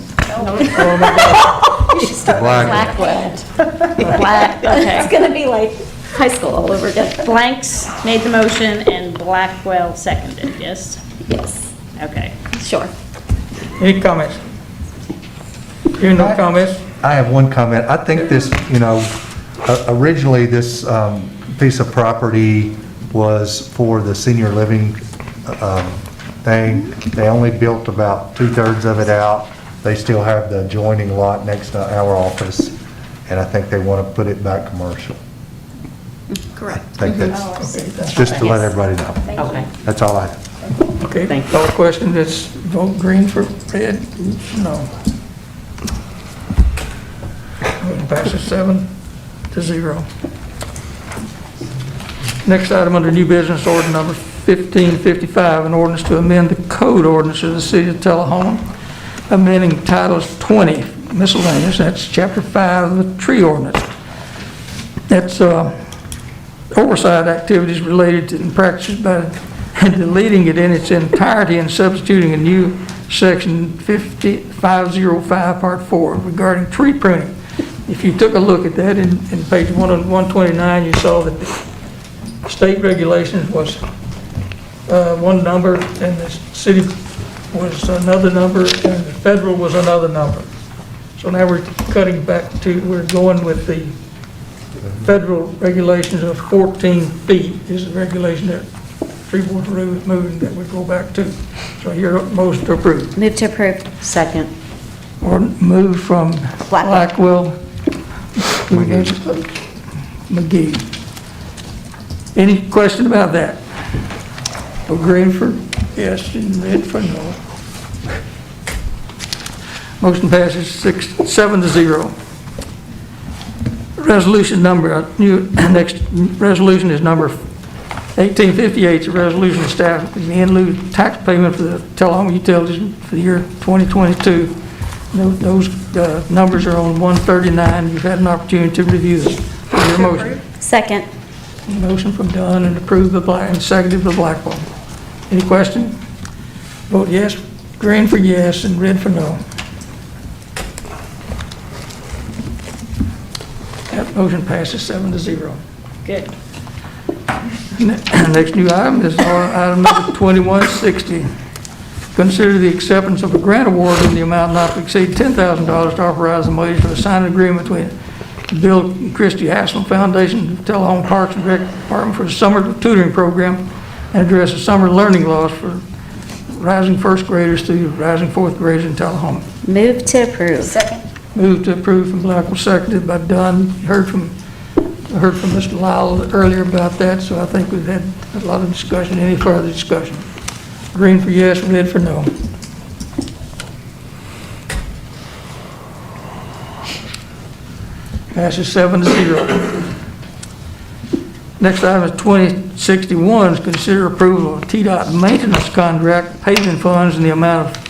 You should start with Black. Blackwell. Black, okay. It's gonna be like high school all over again. Blanks made the motion and Blackwell seconded, yes? Yes, Okay. sure. Any comments? Hearing no comments? I have one comment. I think this, originally this piece of property was for the senior living thing. They only built about 2/3 of it out. They still have the adjoining lot next to our office, and I think they want to put it back commercial. Correct. I think that's, just to let everybody know. Okay, That's all I have. Okay, Thank you. call the question, let's vote green for red, no. Motion passes 7-0. Next item under new business, order number 1555, an ordinance to amend the code ordinance of the city of Tellahoma, amending titles 20 miscellaneous, that's chapter 5 of the tree ordinance. That's oversight activities related to practices by deleting it in its entirety and substituting a new section 505 part 4 regarding tree pruning. If you took a look at that in page 129, you saw that the state regulations was one number and the city was another number and the federal was another number. So now we're cutting back to, we're going with the federal regulations of 14 feet is the regulation that tree board is moving that we go back to. So your motion to approve. Move to approve. second. Or move from Blackwell to McGee. Any question about that? Well, green for yes and red for no. Motion passes 7-0. Resolution number, next resolution is number 1858, it's a resolution establishing the in lieu tax payment for the Tellahoma utilities for the year 2022. Those numbers are on 139. You've had an opportunity to review them. Your motion. Second. Motion from Dunn and approved by Black and seconded by Blackwell. Any question? Vote yes, green for yes and red for no. That motion passes 7-0. Good. Next new item is item number 2160. Consider the acceptance of a grant award in the amount not to exceed $10,000 to authorize the monies for the signed agreement between Bill and Christie Haslam Foundation and Tellahoma Parks and Rec Department for the summer tutoring program and address the summer learning loss for rising first graders to rising fourth graders in Tellahoma. Move to approve. Second. Move to approve from Blackwell, seconded by Dunn. Heard from Mr. Lyle earlier about that, so I think we've had a lot of discussion. Any further discussion? Green for yes, red for no. Passes 7-0. Next item is 2061, is consider approval of TDOT maintenance contract paving funds in the amount of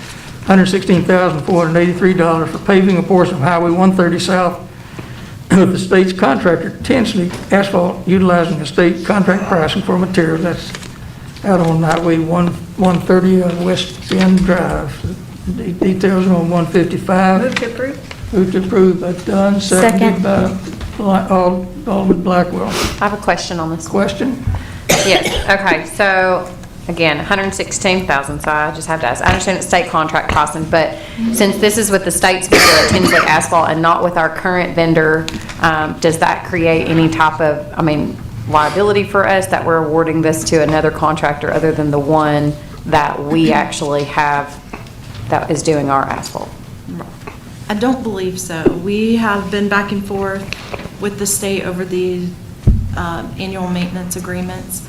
$116,483 for paving a portion of Highway 130 South with the state's contractor, Tinsley Asphalt, utilizing the state contract pricing for materials. That's out on Highway 130 West Bend Drive. The details are on 155. Move to approve. Move to approve by Dunn, seconded by Alderman Blackwell. I have a question on this. Question? Yes, okay, so, again, 116,000, so I just have to ask. I understand it's state contract pricing, but since this is with the state's vendor at Tinsley Asphalt and not with our current vendor, does that create any type of, liability for us that we're awarding this to another contractor other than the one that we actually have that is doing our asphalt? I don't believe so. We have been back and forth with the state over the annual maintenance agreements.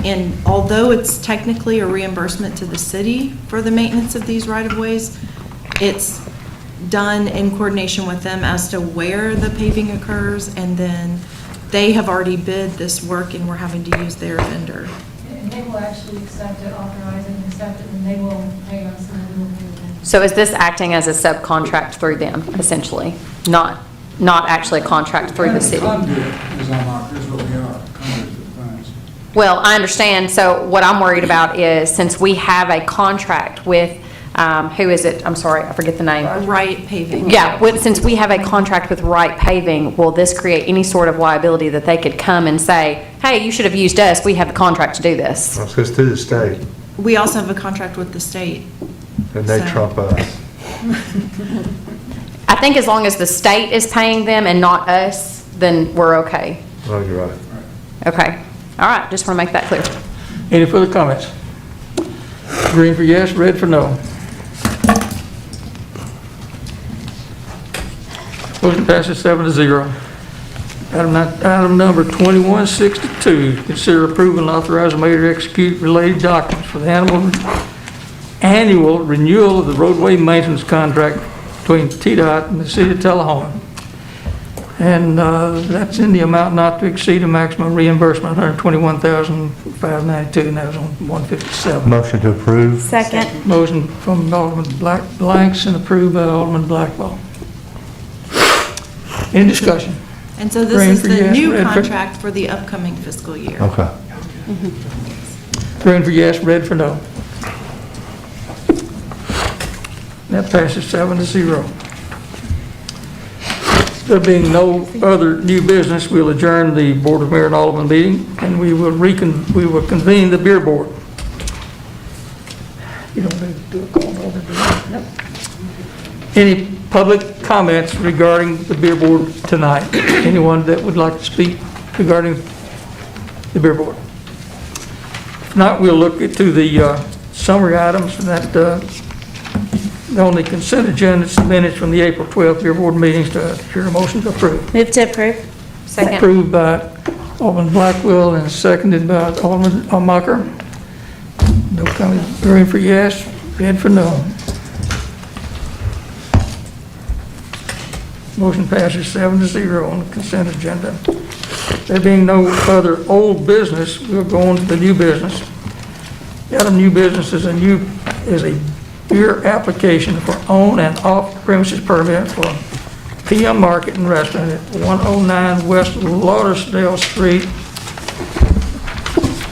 And although it's technically a reimbursement to the city for the maintenance of these right-of-ways, it's done in coordination with them as to where the paving occurs, and then they have already bid this work and we're having to use their vendor. And they will actually accept it, authorize it, and accept it, and they will pay us, and then we will pay them. So is this acting as a subcontract through them, essentially? Not actually a contract through the city? Conduit is what we are, conduit for the funds. Well, I understand. So what I'm worried about is, since we have a contract with, who is it? I'm sorry, I forget the name. Right Paving. Yeah, since we have a contract with Right Paving, will this create any sort of liability that they could come and say, hey, you should have used us, we have the contract to do this? Well, it goes through the state, We also have a contract with the state. and they So- trump us. I think as long as the state is paying them and not us, then we're okay. Well, you're right. Okay. All right, just want to make that clear. Any further comments? Green for yes, red for no. Motion passes 7-0. Item number 2162, consider approval and authorize the mayor to execute related documents for the annual renewal of the roadway maintenance contract between TDOT and the city of Tellahoma. And that's in the amount not to exceed a maximum reimbursement of $121,592, and that was on 157. Motion to approve. Second. Motion from Alderman Blanks and approved by Alderman Blackwell. Any discussion? And so this Green is for the yes, new red for- contract for the upcoming fiscal year. Okay. Green for yes, red for no. That passes 7-0. There being no other new business, we'll adjourn the Board of Mayor and Alderman meeting, and we will convene the beer board. You don't need to do a call over, do you? Nope. Any public comments regarding the beer board tonight? Anyone that would like to speak regarding the beer board? If not, we'll look to the summary items that the only consent agenda is the minutes from the April 12th beer board meetings. To hear a motion to approve. Move to approve. Second. Approved by Alderman Blackwell and seconded by Alderman Mocker. No comment. Green for yes, red for no. Motion passes 7-0 on the consent agenda. There being no other old business, we'll go on to the new business. The other new business is a beer application for on and off premises permit for PM Market and Restaurant at 109 West Lauderdale Street.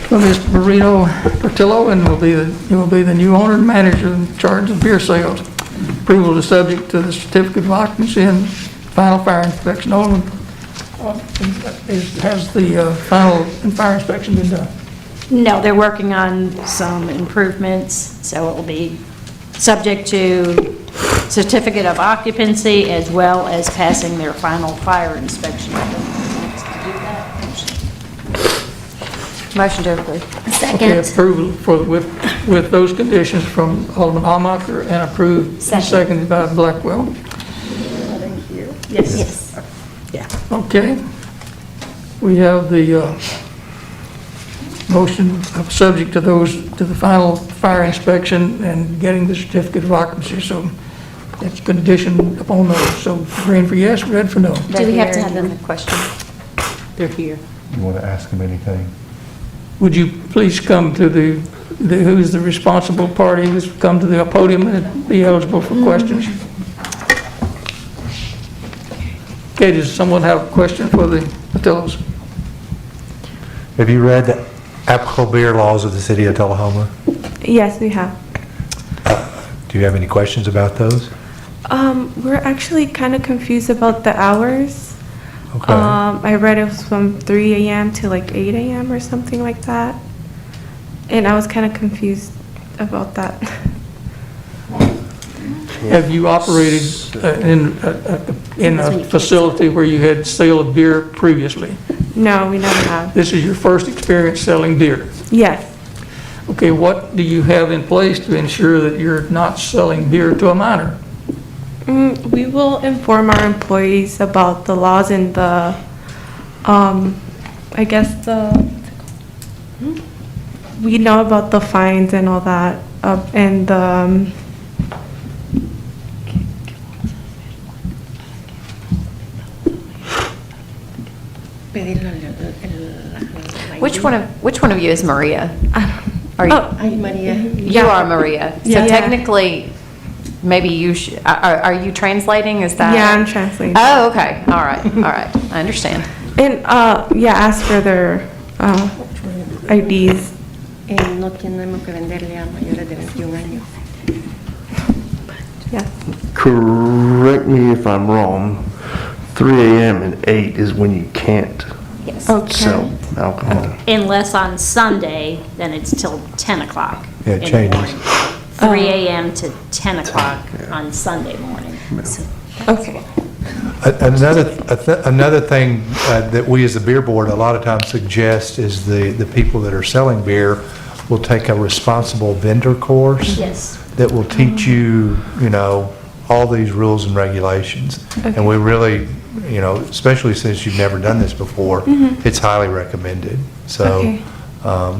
From Mr. Marino Portillo, and he will be the new owner and manager in charge of beer sales. Approval is subject to the certificate of occupancy and final fire inspection. Alderman, has the final fire inspection been done? No, they're working on some improvements, so it will be subject to certificate of occupancy as well as passing their final fire inspection. Motion to approve. Okay, approval with those conditions from Alderman Almacher and approved, seconded by Blackwell. Yes. Yeah. Okay. We have the motion subject to the final fire inspection and getting the certificate of occupancy, so that's conditioned upon those. So green for yes, red for no. Do we have to have them? Question. They're here. You want to ask him anything? Would you please come to the who's the responsible party who's come to the podium and be eligible for questions. Okay, does someone have a question for the Patillos? Have you read the applicable beer laws of the city of Tullahoma? Yes, we have. Do you have any questions about those? We're actually kind of confused about the hours. Okay. I read it was from 3 a.m. to like 8 a.m. or something like that. And I was kind of confused about that. Have you operated in a facility where you had sale of beer previously? No, we never have. This is your first experience selling beer? Yes. Okay, what do you have in place to ensure that you're not selling beer to a minor? We will inform our employees about the laws and the, I guess we know about the fines and all that, and the, Which one of you is Maria? Are you? Maria. You are Maria. So Yeah. technically, maybe you should, are you translating? Is that? Yeah, I'm translating. Oh, okay. All right. All right. I understand. and, yeah, ask for their, IDs. No tenemos que venderle a mayores de 21 años. Yeah. Correct me if I'm wrong, 3 a.m. and 8 is when you can't Yes. sell alcohol. Unless on Sunday, then it's till 10 o'clock. Yeah, it in the changes. morning. 3 a.m. to 10 o'clock on Sunday morning. Okay. Another thing that we as the beer board a lot of times suggest is the people that are selling beer will take a responsible vendor course. Yes. That will teach you, all these rules and regulations. Okay. And we really, especially since you've never done this before, it's highly recommended. So, Okay.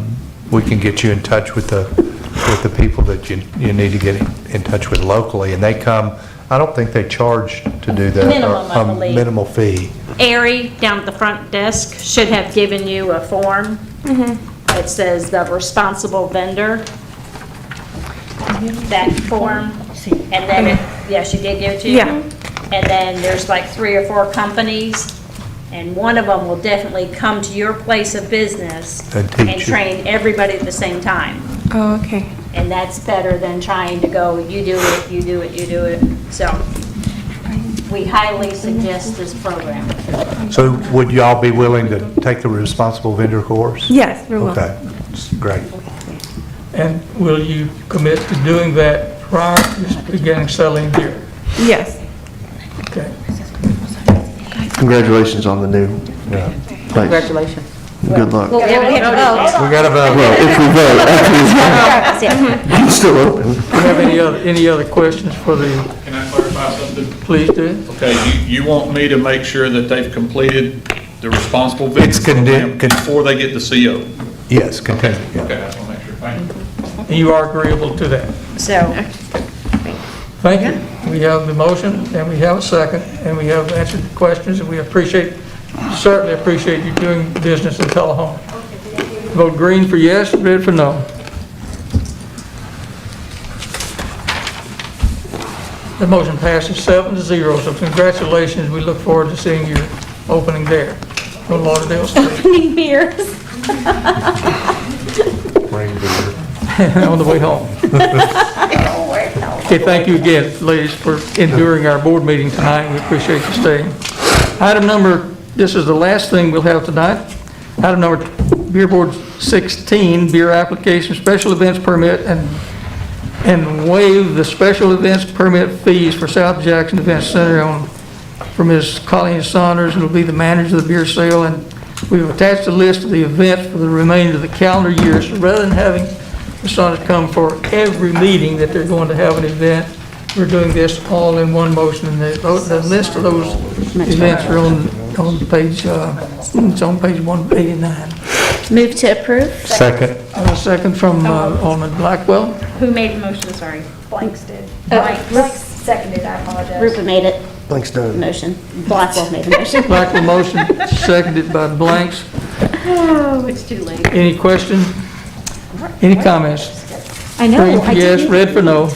we can get you in touch with the people that you need to get in touch with locally, and they come, I don't think they charge to do that. Minimum, I believe. A minimal fee. Ari, down at the front desk, should have given you a form. It says the responsible vendor. That form. And then, yeah, she did give it to you? Yeah. And then there's like 3 or 4 companies, and one of them will definitely come to your place of business And teach you. train everybody at the same time. Oh, okay. And that's better than trying to go, you do it, you do it, you do it. So we highly suggest this program. So would y'all be willing to take the responsible vendor course? Yes, we will. Okay, great. And will you commit to doing that prior to beginning selling beer? Yes. Okay. Congratulations on the new place. Congratulations. Good luck. We haven't hit vote. We got to vote. Well, if we vote, after it's still open. Do you have any other questions for the, Can I clarify something? please do? Okay, you want me to make sure that they've completed the responsible vendor It's program before they get the CO? Yes, continue. Yeah. Okay, I just want to make sure. Thank you. And you are agreeable to that? So, Thank you. We have the motion, and we have a second, and we have answered the questions, and we certainly appreciate you doing business in Tellahoma. Vote green for yes, red for no. The motion passes 7-0, so congratulations. We look forward to seeing your opening there on Lauderdale Street. Opening beers. Bring beer. On the way home. Okay, thank you again, ladies, for enduring our board meeting tonight. We appreciate you staying. This is the last thing we'll have tonight. Item number, Beer Board 16, beer application, special events permit, and waive the special events permit fees for South Jackson Event Center for Ms. Colleen Saunders, who will be the manager of the beer sale. And we've attached a list of the events for the remainder of the calendar year. So rather than having Ms. Saunders come for every meeting that they're going to have an event, we're doing this all in one motion. And the list of those events are on page, it's on page 189. Move to approve. Second. A second from Alderman Blackwell. who made the motion, sorry? Blanks did. Oh. Blanks seconded, I apologize. Rupert made it. Thanks, Doug. Motion. Blackwell made the motion. Blackwell motion, seconded by Blanks. Oh, it's too late. Any question? Any comments? I know, Green for I yes, didn't- red for no.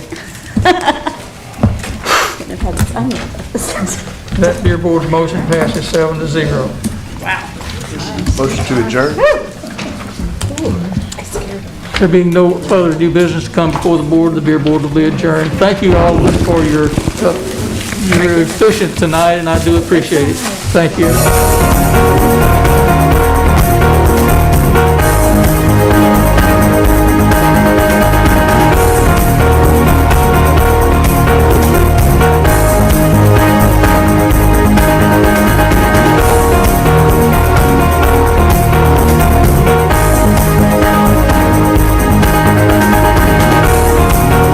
That Dear Board's motion passes 7-0. Motion to adjourn? There being no further new business to come before the board, the Beer Board will be adjourned. Thank you all for your efficient tonight, and I do appreciate it. Thank you.